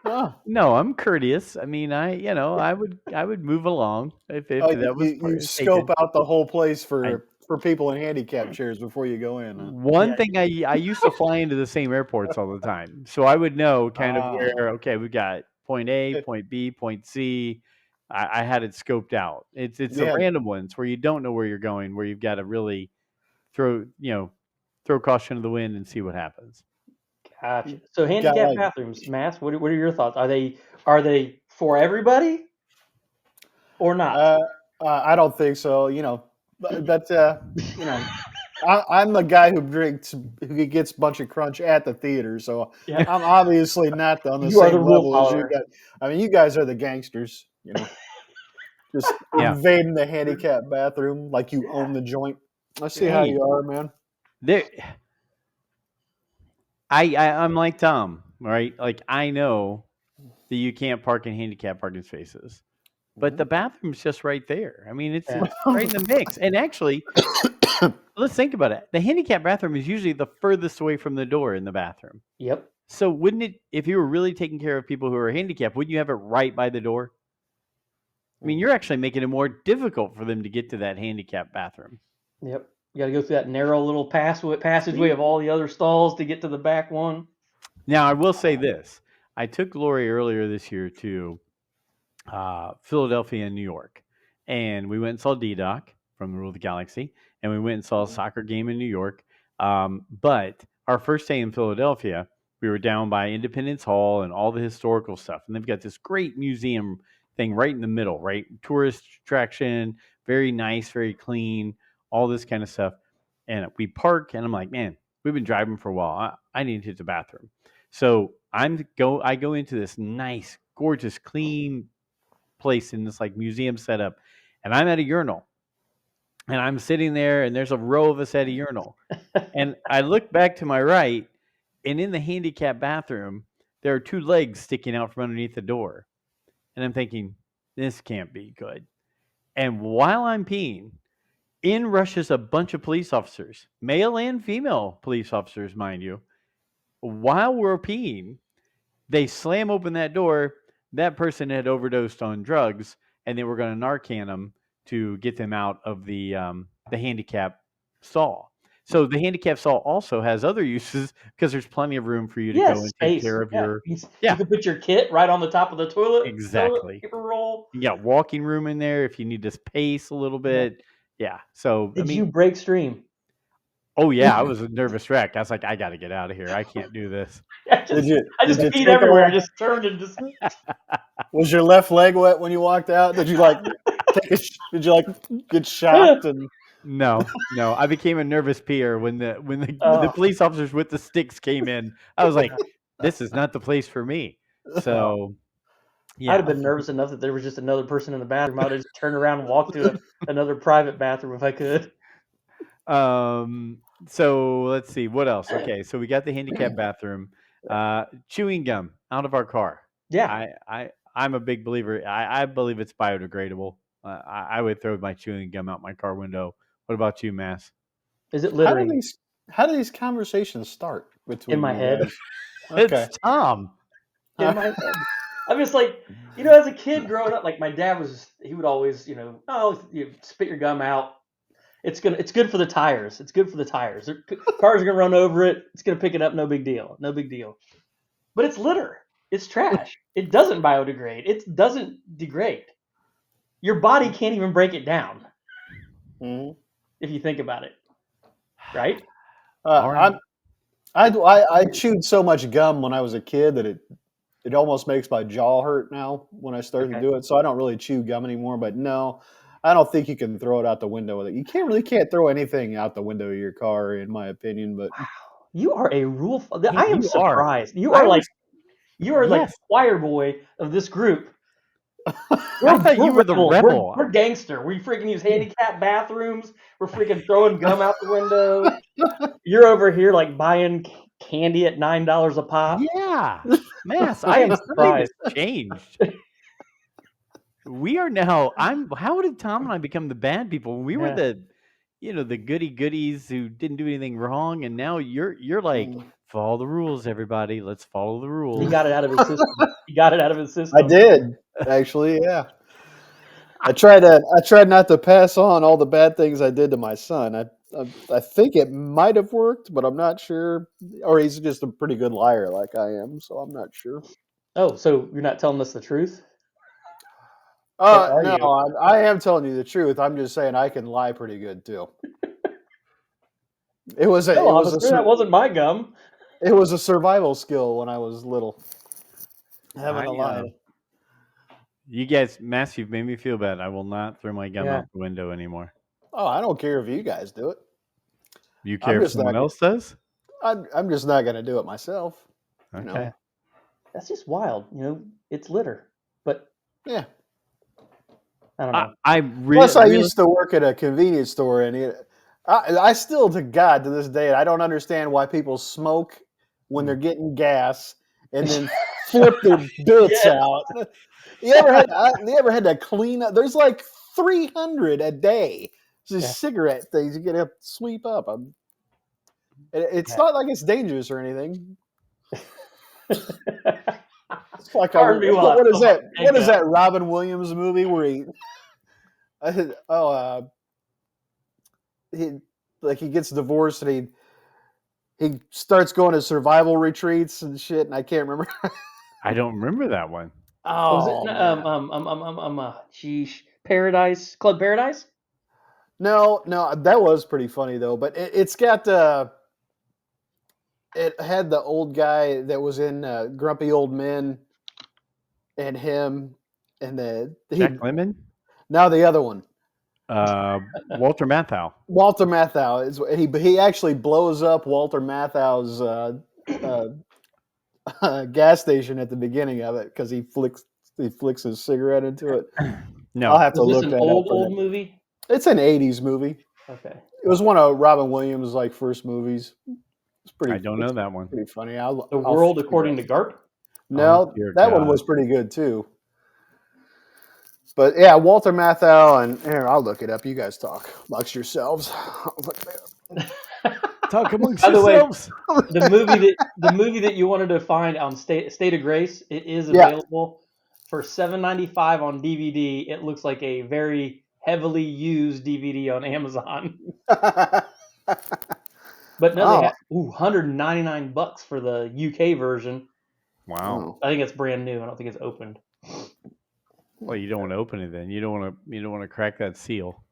Oh, No, I'm courteous. I mean, I would move along if oh, that was you taken. scope out the whole place I for people in handicap chairs before you go in. Huh? One yeah. thing I used to fly into the same airports all the time, so I would know kind of Ah, where, okay, we got point A, point B, point C. I had it scoped out. It's the yeah. random ones where you don't know where you're going, where you've got to really throw you know throw caution to the wind and see what happens. Gotcha. So Got handicap like bathrooms, Mass. What are your thoughts? Are they for everybody or not? Uh, I don't think so. But I'm the guy who gets a bunch of crunch at the theater, so Yeah, I'm obviously not on the you are the same rule level as you follower. guys. I mean, you guys are the gangsters, just Yeah, invading the handicap bathroom like you own the joint. I see how hey, you are, man. there. I'm like Tom, right? Like I know that you can't park in handicap parking spaces, but Mhm. the bathroom's just right there. I mean, it's Yeah. it's right in the mix. And actually, let's think about it. The handicap bathroom is usually the furthest away from the door in the bathroom. Yep. So wouldn't it, if you were really taking care of people who are handicapped, wouldn't you have it right by the door? I mean, Mhm. you're actually making it more difficult for them to get to that handicap bathroom. Yep. You got to go through that narrow little passageway of all the other stalls to get to the back one. Now, I will say this: I took Lori earlier this year to Philadelphia and New York. And we went and saw D Doc from the Rule of the Galaxy, and we went and saw a soccer game in New York. But our first day in Philadelphia, we were down by Independence Hall and all the historical stuff. And they've got this great museum thing right in the middle, right? Tourist attraction, very nice, very clean, all this kind of stuff. And we park, and I'm like, man, we've been driving for a while. I need to hit the bathroom. So I go into this nice, gorgeous, clean place in this like museum setup, and I'm at a urinal, and I'm sitting there, and there's a row of us at a urinal, and I look back to my right, and in the handicap bathroom, there are two legs sticking out from underneath the door, and I'm thinking, this can't be good. And while I'm peeing, in rushes a bunch of police officers, male and female police officers, mind you. While we're peeing, they slam open that door. That person had overdosed on drugs, and they were going to Narcan them to get them out of the handicap stall. So the handicap stall also has other uses because there's plenty of room for you to go Yes, and take space. care of Yeah, your. you Yeah, can put your kit right on the top of the toilet exactly. paper roll. You got walking room in there if you need to pace a little Yeah. bit. Yeah. So I Did you mean, break stream? oh yeah, I was a nervous wreck. I was like, I got to get out of here. I can't do this. I Did just you I did just you peed take everywhere. I off? just turned and just Was your left leg wet when you walked out? Did you like did you like get shocked and No, no. I became a nervous peer when the oh, police officers with the sticks came in. I was like, this is not the place for me. oh. So I'd have yeah. been nervous enough that there was just another person in the bathroom. I would have just turned around and walked to another private bathroom if I could. So let's see what else. Okay, so we got the handicap bathroom. Chewing gum out of our car. Yeah. I'm a big believer. I believe it's biodegradable. I would throw my chewing gum out my car window. What about you, Mass? Is it how do littering these conversations start in between my you head? guys? Okay. It's Tom. In my head. I'm just like, as a kid growing up, like my dad he would always, oh, you spit your gum out. It's good for the tires. It's good for the tires. Cars are gonna run over it. It's gonna pick it up. No big deal. No big deal. But it's litter. It's trash. It doesn't biodegrade. It doesn't degrade. Your body can't even break it down Mhm. if you think about it, right? All right. I chewed so much gum when I was a kid that it almost makes my jaw hurt now when I start to Okay. do it. So I don't really chew gum anymore. But no, I don't think you can throw it out the window with it. You can't throw anything out the window of your car, in my opinion. But You are a rule. You, I am you are. surprised. You I are like was. the Yes. choir boy of this group. I thought you were the rebels. rebel. We're gangster. We freaking use handicap bathrooms. We're freaking throwing gum out the window. You're over here like buying candy at $9 a pop. Yeah. Mass, I am something has surprised. changed. We are now. How did Tom and I become the bad people? We were Yeah. the goody goodies who didn't do anything wrong, and now you're like, follow the rules, everybody. Let's follow the He rules. got it out of his system. He got it out of his system. I did actually, yeah. I tried not to pass on all the bad things I did to my son. I think it might have worked, but I'm not sure. Or he's just a pretty good liar, like I am, so I'm not sure. Oh, so you're not telling us the truth? Or are No, you? I am telling you the truth. I'm just saying I can lie pretty good too. It was No, officer, that wasn't my gum. it was a survival skill when I was little. Having I, a lie. You guys, Mass, you've made me feel bad. I will not throw my gum Yeah. out the window anymore. Oh, I don't care if you guys do it. You I'm care if just someone not- else does? I'm just not going to do it myself. Okay. You know? That's just wild. It's litter. But Yeah. I don't know. I really. Plus, I used to work at a convenience store, and I still, to God, to this day, I don't understand why people smoke when they're getting gas and then flip their bits Yes. out. You ever had to clean up? There's like 300 a day. These Yeah. cigarette things you gotta sweep up. It's Yeah. not like it's dangerous or anything. It's like Pardon me while I what is fill my that? What tank is up. that Robin Williams movie where he gets divorced and he starts going to survival retreats and shit, and I can't remember. I don't remember that one. Was it man. sheesh, Paradise Club Paradise? No, that was pretty funny though. But it's got it had the old guy that was in Grumpy Old Men, and him, and Jack Lemmon? now the other one, Walter Matthau. Walter Matthau is he actually blows up Walter Matthau's gas station at the beginning of it because he flicks his cigarette into it. No. I'll have to Was this look an that old up. movie? It's an '80s movie. Okay. It was one of Robin Williams' first movies. It's pretty. I don't know that one. Pretty funny. The World According to Garp? No, Oh, dear that one God. was pretty good too. But yeah, Walter Matthau and here, I'll look it up. You guys talk amongst yourselves. Talk amongst By the way, yourselves. the movie that you wanted to find on State of Grace, it is Yeah. available for $7.95 on DVD. It looks like a very heavily used DVD on Amazon. But no, they Oh. have $199 for the UK version. Wow. Oh. I think it's brand new. I don't think it's opened. Well, you don't want to open it then. You don't want to crack that seal.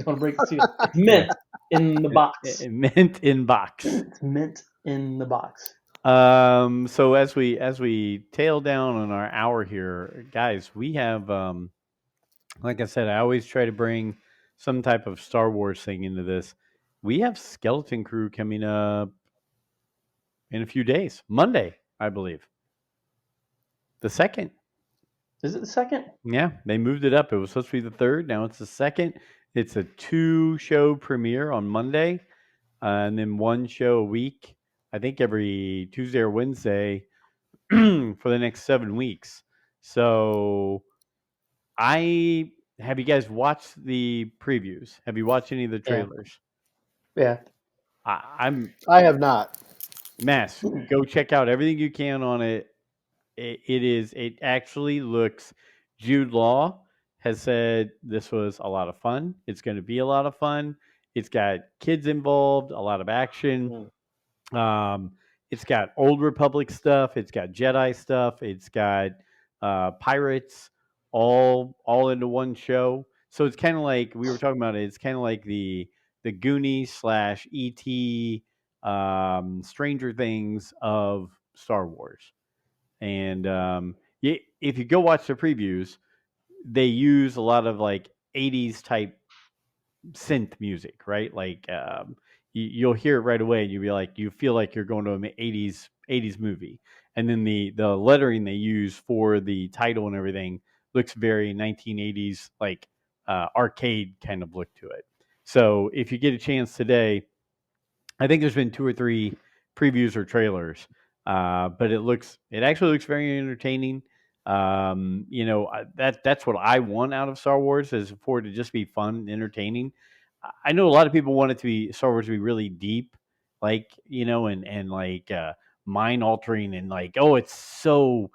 Don't break the seal. It's mint in the box. Mint in box. It's mint in the box. So as we tail down on our hour here, guys, we have like I said, I always try to bring some type of Star Wars thing into this. We have Skeleton Crew coming up in a few days. Monday, I believe. The 2nd. Is it the 2nd? Yeah, they moved it up. It was supposed to be the 3rd. Now it's the 2nd. It's a 2-show premiere on Monday, and then 1 show a week. I think every Tuesday or Wednesday for the next 7 weeks. So, have you guys watched the previews? Have you watched any of the trailers? Yeah. I have not. Mass, go check out everything you can on it. It actually looks. Jude Law has said this was a lot of fun. It's going to be a lot of fun. It's got kids involved, a lot of action. It's got Old Republic stuff. It's got Jedi stuff. It's got pirates, all into one show. So it's kind of like we were talking about it. It's kind of like the Goonies slash ET, Stranger Things of Star Wars. And if you go watch the previews, they use a lot of like 80s type synth music, right? Like you'll hear it right away, and you'll be like, you feel like you're going to an 80s movie. And then the lettering they use for the title and everything looks very 1980s, like arcade kind of look to it. So if you get a chance today, I think there's been 2 or 3 previews or trailers, but it actually looks very entertaining. That's what I want out of Star Wars, is for it to just be fun and entertaining. I know a lot of people want it to be Star Wars to be really deep, like and like mind altering, and like, oh, it's so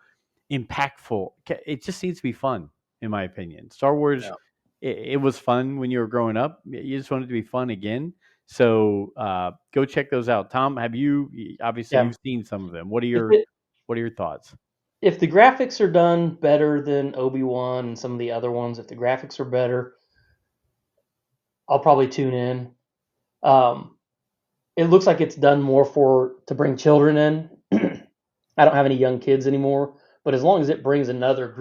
impactful. It just needs to be fun, in my opinion. Star Wars, Yeah. it was fun when you were growing up. You just want it to be fun again. So go check those out. Tom, obviously Yeah. you've seen some of them. What are If your thoughts? the graphics are done better than Obi-Wan and some of the other ones, if the graphics are better, I'll probably tune in. It looks like it's done more to bring children in. I don't have any young kids anymore, but as long as it brings another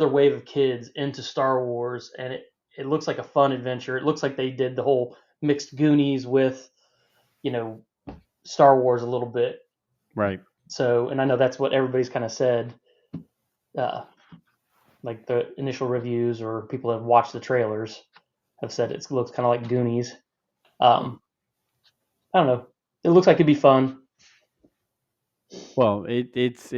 wave of kids into Star Wars, and it looks like a fun adventure. It looks like they did the whole mixed Goonies with, Star Wars a little bit. Right. So, and I know that's what everybody's kind of said, like the initial reviews or people that have watched the trailers have said it looks kind of like Goonies. I don't know. It looks like it'd be fun. Well, it's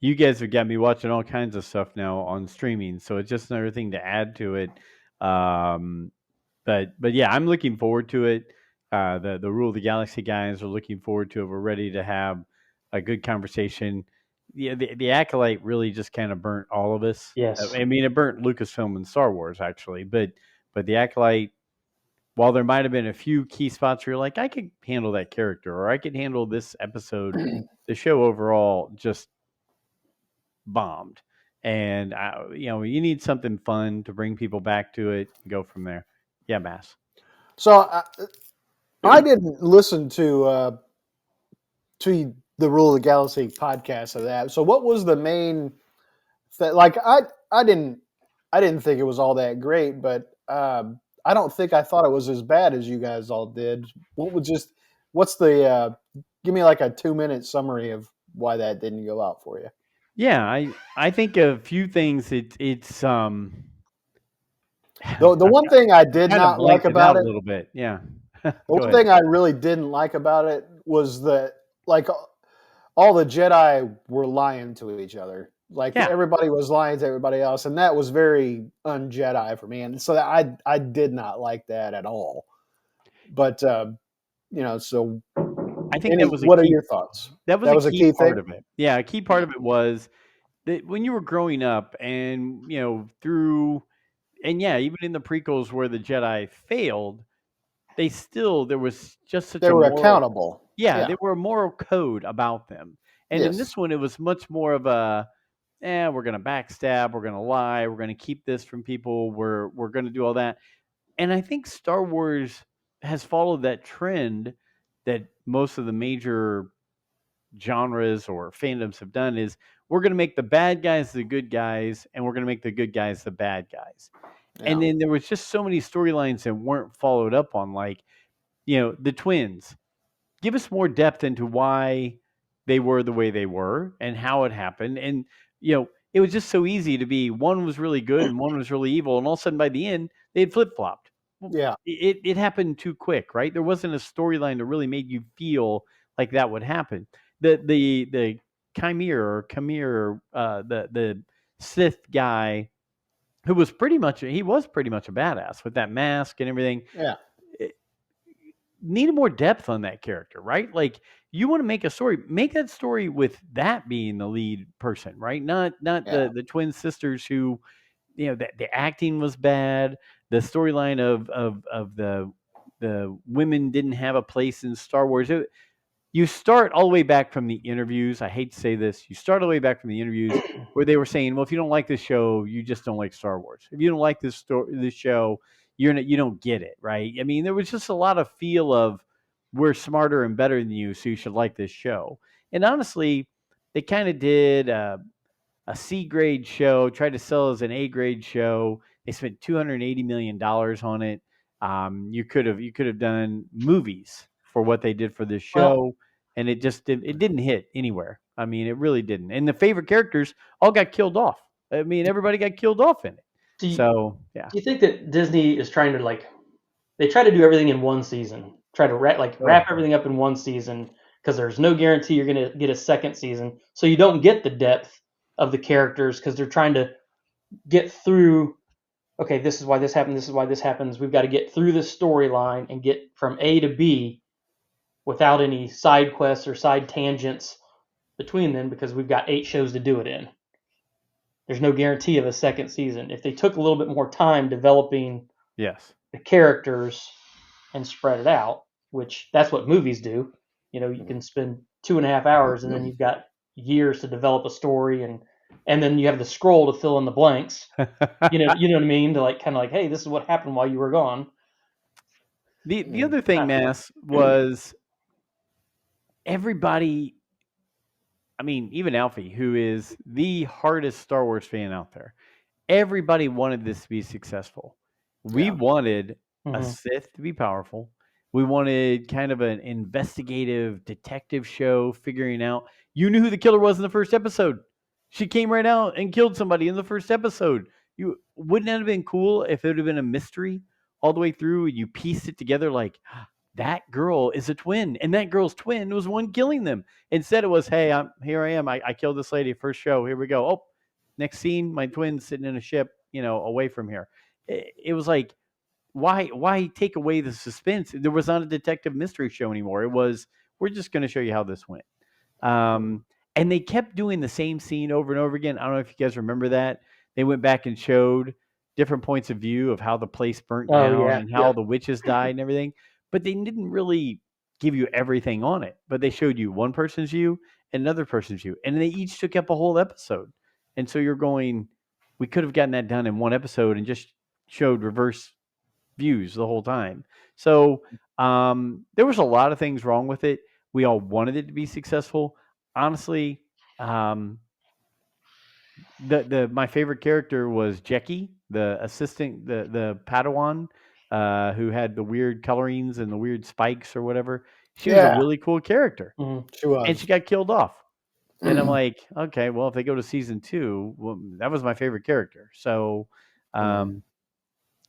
you guys have got me watching all kinds of stuff now on streaming, so it's just another thing to add to it. But yeah, I'm looking forward to it. The Rule of the Galaxy guys are looking forward to it. We're ready to have a good conversation. Yeah, the Acolyte really just kind of burnt all of us. Yes. I mean, it burnt Lucasfilm and Star Wars actually, but the Acolyte, while there might have been a few key spots where you're like, I could handle that character, or I could handle this episode, the show overall just bombed. And you need something fun to bring people back to it and go from there. Yeah, Mass. So I didn't listen to the Rule of the Galaxy podcast of that. So what was the main like I didn't think it was all that great, but I don't think I thought it was as bad as you guys all did. What's the give me like a 2-minute summary of why that didn't go out for you? Yeah, I think a few things. It's The one thing I did kind of not like blanked it about out it, a little bit. Yeah. the Go one ahead. thing I really didn't like about it was that like all the Jedi were lying to each other. Like Yeah. everybody was lying to everybody else, and that was very un-Jedi for me. And so I did not like that at all. But so I think that was a what are key your thoughts? that was That a was a key key part thing. of it. Yeah, a key part of it was that when you were growing up and, through and yeah, even in the prequels where the Jedi failed, there was just such They a were moral accountable. yeah, Yeah. there were a moral code about them. And in Yes. this one it was much more of we're gonna backstab, we're gonna lie, we're gonna keep this from people, we're gonna do all that. And I think Star Wars has followed that trend that most of the major genres or fandoms have done is we're going to make the bad guys the good guys and we're going to make the good guys the bad guys. And Yeah. then there was just so many storylines that weren't followed up on, like, the twins. Give us more depth into why they were the way they were and how it happened. And, it was just so easy to be one was really good and one was really evil. And all of a sudden by the end, they had flip flopped. Well, Yeah. it happened too quick, right? There wasn't a storyline that really made you feel like that would happen. The Chimere, the Sith guy who was pretty much a badass with that mask and everything. Yeah. It needed more depth on that character, right? Like, you want to make a story, make that story with that being the lead person, right? Not Yeah. the twin sisters who, the acting was bad. The storyline of the women didn't have a place in Star Wars. You start all the way back from the interviews. I hate to say this. You start all the way back from the interviews where they were saying, "Well, if you don't like this show, you just don't like Star Wars. If you don't like this show, you don't get it, right?" I mean, there was just a lot of feel of we're smarter and better than you, so you should like this show. And honestly, they kind of did a C grade show, tried to sell as an A grade show. They spent $280 million on it. You could have done movies for what they did for this Well, show, and it didn't hit anywhere. I mean, it really didn't. And the favorite characters all got killed off. I mean, everybody got killed off in it. do you, So yeah, do you think that Disney is trying to they try to do everything in one season, try to wrap Oh, everything up in one season because there's no guarantee you're going to get a second season, so you don't get the depth of the characters because they're trying to get through. Okay, this is why this happened. This is why this happens. We've got to get through this storyline and get from A to B without any side quests or side tangents between them because we've got 8 shows to do it in. There's no guarantee of a second season. If they took a little bit more time developing yes. the characters and spread it out, which that's what movies do. You can spend 2.5 hours and then you've got years to develop a story and then you have the scroll to fill in the blanks. You know what I mean? To kind of hey, this is what happened while you were gone. The other thing, Uh, Mass, was everybody. I mean, even Alfie, who is the hardest Star Wars fan out there, everybody wanted this to be successful. We yeah. wanted a mhm. Sith to be powerful. We wanted kind of an investigative detective show figuring out. You knew who the killer was in the first episode. She came right out and killed somebody in the first episode. You wouldn't that have been cool if it would have been a mystery all the way through and you pieced it together like that girl is a twin and that girl's twin was one killing them. Instead it was, hey, I am. I killed this lady first show. Here we go. Oh, next scene, my twin's sitting in a ship, away from here. It was like, why take away the suspense? There was not a detective mystery show anymore. It was, we're just going to show you how this went. And they kept doing the same scene over and over again. I don't know if you guys remember that. They went back and showed different points of view of how the place burnt Oh down yeah, and yeah. how the witches died and everything. But they didn't really give you everything on it. But they showed you one person's view and another person's view. And they each took up a whole episode. And so you're going, we could have gotten that done in one episode and just showed reverse views the whole time. So there was a lot of things wrong with it. We all wanted it to be successful. Honestly, um, the my favorite character was Jackie, the assistant, the Padawan, who had the weird colorings and the weird spikes or whatever. She was a Yeah. really cool character, Mhm. She and she was. got killed off. And I'm like, okay, well, if they go to season 2, well, that was my favorite character. So, Mm. um,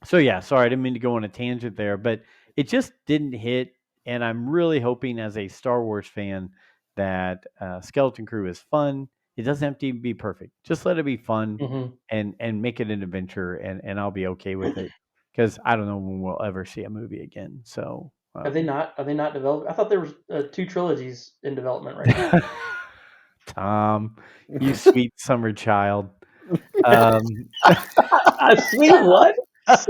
so yeah, sorry, I didn't mean to go on a tangent there, but it just didn't hit. And I'm really hoping, as a Star Wars fan, that Skeleton Crew is fun It doesn't have to be perfect. Just let it be fun Mm-hmm. and make it an adventure, and I'll be okay with it. Because I don't know when we'll ever see a movie again. So Are they not? Are they not developed? I thought there was 2 trilogies in development right now. Tom, you sweet summer child. Um, A sweet what?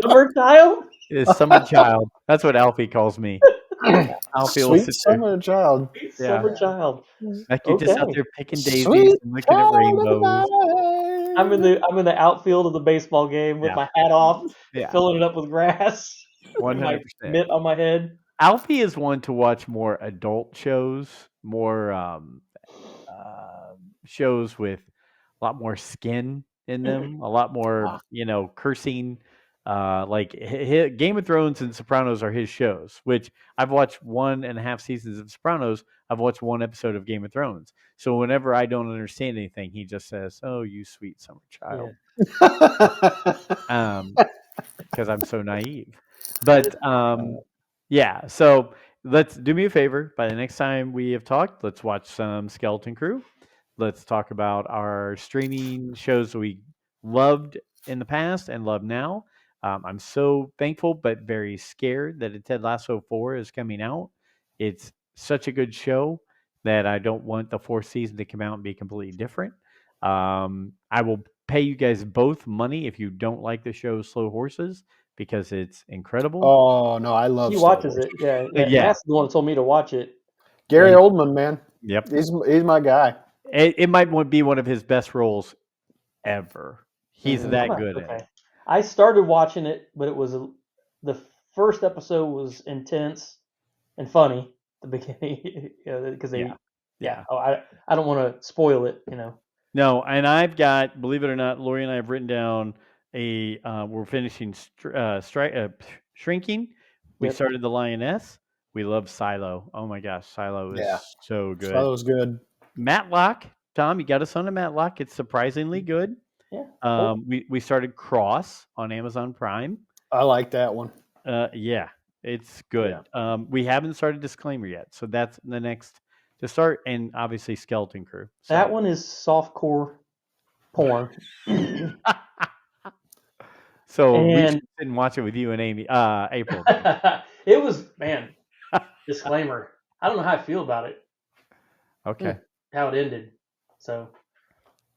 Summer child? is summer child. That's what Alfie calls me. Alfie will Sweet sit there. summer child. Sweet Yeah. summer child. Like you're just out Okay. there picking daisies Sweet and looking at child of the rainbows. I'm in the outfield of the baseball game with Yeah. my hat off, Yeah. filling it up with grass, with my 100%. mitt on my head. Alfie is one to watch more adult shows, more shows with a lot more skin in them, a lot more, cursing. Game of Thrones and Sopranos are his shows, which I've watched 1.5 seasons of Sopranos. I've watched one episode of Game of Thrones. So whenever I don't understand anything, he just says, "Oh, you sweet summer child," because I'm so naive. But yeah, so let's do me a favor. By the next time we have talked, let's watch some Skeleton Crew. Let's talk about our streaming shows that we loved in the past and love now. I'm so thankful, but very scared that a Ted Lasso 4 is coming out. It's such a good show that I don't want the fourth season to come out and be completely different. I will pay you guys both money if you don't like the show Slow Horses because it's incredible. Oh no, I love He Star watches Wars. it. Yeah, Yeah. Matt's the one that told me to watch it. Gary Yeah. Oldman, man, Yep. he's my guy. It might be one of his best roles ever. He's Mhm. that good at Okay. it. I started watching it, but it was the first episode was intense and funny at the beginning because Yeah. Oh, I don't want to spoil it, No, and I've got, believe it or not, Lori and I have written down we're finishing Shrinking. We Yep. started The Lioness. We love Silo. Oh my gosh, Silo is Yeah. so So that good. was good. Matlock, Tom, you got us on a Matlock. It's surprisingly good. Yeah. We started Cross on Amazon Prime. I like that one. Yeah, it's good. We haven't started Disclaimer yet, so that's the next to start, and obviously Skeleton Crew. That one is softcore porn. So we And should sit and watch it with you and Amy, April. it was, man, disclaimer. I don't know how I feel about it, Okay. how it ended. So,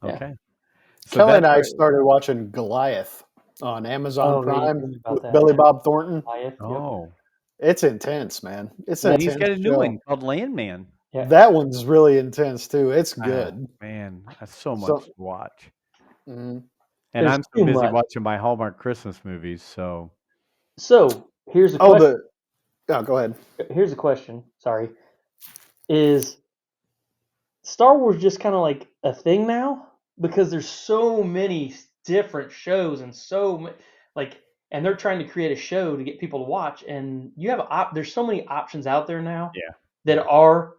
yeah. Okay. So Kelly and I that's started watching Goliath on Amazon Oh, yeah, you Prime told me about with that. Billy Bob Thornton. Yep. oh, It's intense, man. It's and an he's intense got a new show. one called Landman. Yeah. That one's really intense too. It's Ah, good. man, that's so much So- to watch. Mhm. And There's I'm so too busy much. watching my Hallmark Christmas movies. So So, here's a Oh, question. go ahead. Here's a question. Sorry. Is Star Wars just kind of like a thing now? Because there's so many different shows and and they're trying to create a show to get people to watch, and you have there's so many options out there now Yeah. that are,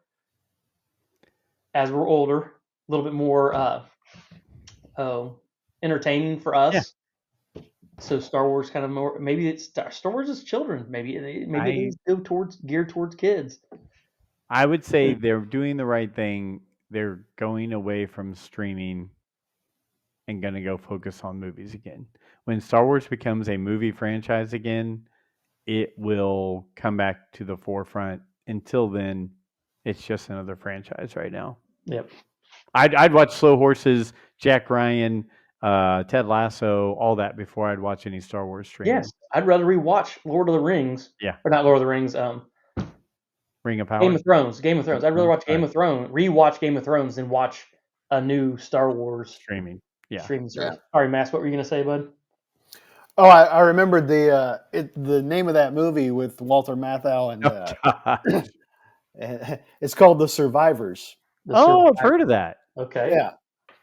as we're older, a little bit more entertaining for us. Yeah. So Star Wars kind of more, maybe it's Star Wars is children. Maybe it needs to go geared towards kids. I would say they're doing the right thing. They're going away from streaming and going to go focus on movies again. When Star Wars becomes a movie franchise again, it will come back to the forefront. Until then, it's just another franchise right now. Yep. I'd watch Slow Horses, Jack Ryan, Ted Lasso, all that before I'd watch any Star Wars streaming. Yes, I'd rather rewatch Lord of the Rings. Yeah. Or not Lord of the Rings. Ring of Power. Game of Thrones. I'd rather watch Game Right. of Thrones, rewatch Game of Thrones, than watch a new Star Wars Streaming. Yeah. streaming service. Yeah. Sorry, Mass, what were you gonna say, bud? Oh, I remembered the name of that movie with Walter Matthau and it's called The Survivors. I've heard of that. Okay. Yeah,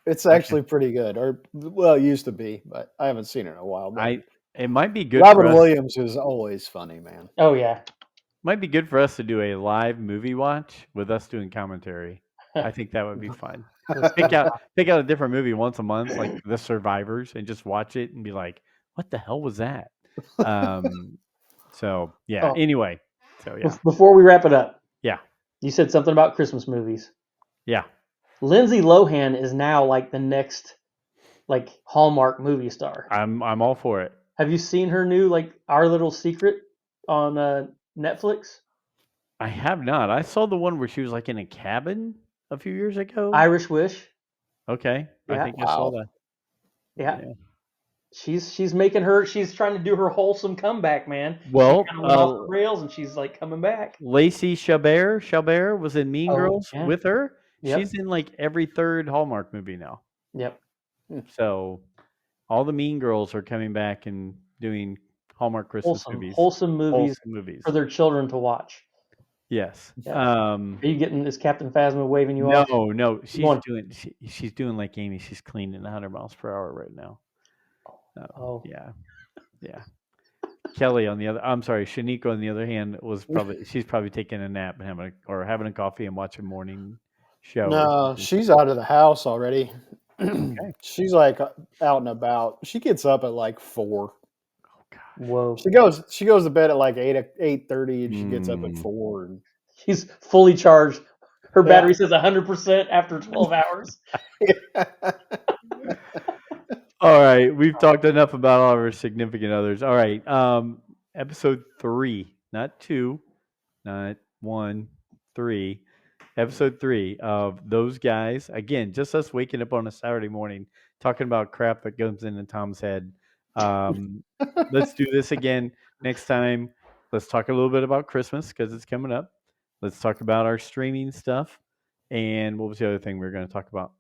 it's actually pretty good. Or well, it used to be, but I haven't seen it in a while. But It might be good. Robin for us. Williams is always funny, man. Oh yeah. Might be good for us to do a live movie watch with us doing commentary. I think that would be fun. Pick out a different movie once a month, like The Survivors, and just watch it and be like, "What the hell was that?" So yeah. Oh. Anyway, so yeah, Before we wrap it up, yeah, you said something about Christmas movies. yeah. Lindsay Lohan is now like the next like Hallmark movie star. I'm all for it. Have you seen her new like Our Little Secret on Netflix? I have not. I saw the one where she was like in a cabin a few years ago. Irish Wish. Okay, I Yeah. think I saw Wow. that. Yeah. Yeah. She's trying to do her wholesome comeback, man. She Well, kind of went off the rails and she's like coming back. Lacey Chabert was in Mean Oh, Girls yeah. with her. Yep. She's in like every third Hallmark movie now. Yep. So all the Mean Girls are coming back and doing Hallmark Christmas movies. Wholesome movies Wholesome movies. for their children to watch. Yes. Yeah. Are you getting? Is Captain Phasma waving you off? No. Going- She's doing like Amy. She's cleaning 100 miles per hour right now. Oh. Yeah. Kelly on the other. I'm sorry. Shaniqua on the other hand she's probably taking a nap and having a coffee and watching morning show. No, she's out of the house already. Okay. She's like out and about. She gets up at like 4. Oh God. Whoa. She goes to bed at like 8:30, and she gets up at Mm. 4. And She's fully charged. Her Yeah. battery says 100% after 12 hours. All right, we've talked enough about all of our significant others. All right, episode 3, not 2, not 1, 3. Episode 3 of Those Guys. Again, just us waking up on a Saturday morning talking about crap that goes into Tom's head. Let's do this again next time. Let's talk a little bit about Christmas because it's coming up. Let's talk about our streaming stuff. And what was the other thing we were going to talk about?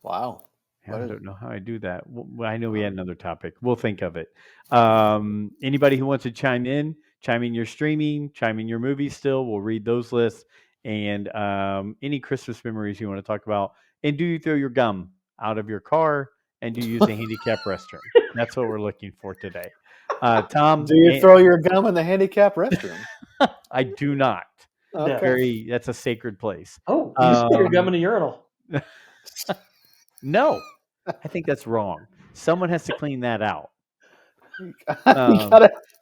wow. I What is don't know how I do that. Well, I know we had another topic. We'll think of it. Anybody who wants to chime in your streaming, chime in your movies still. We'll read those lists. And any Christmas memories you want to talk about. And do you throw your gum out of your car? And do you use a handicap restroom? That's what we're looking for today. Tom? Do you throw your gum in the handicap restroom? I do not. Okay. That's a sacred place. Oh, you just put your gum in a urinal. No, I think that's wrong. Someone has to clean that out. You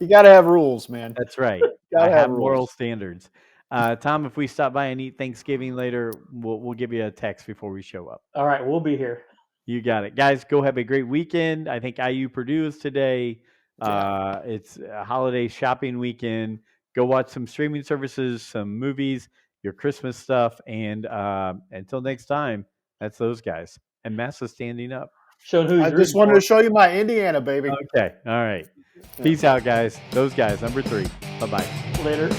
gotta have rules, man. That's right. Gotta I have have moral rules. standards. Tom, if we stop by and eat Thanksgiving later, we'll give you a text before we show up. All right, we'll be here. You got it. Guys, go have a great weekend. I think IU Purdue is today. It's a holiday shopping weekend. Go watch some streaming services, some movies, your Christmas stuff. And until next time, that's Those Guys. And Massa's standing up. Showing who I he's just rooting wanted for. to show you my Indiana, baby. Okay. All right. Peace out, guys. Those Guys, number 3. Bye-bye. Later.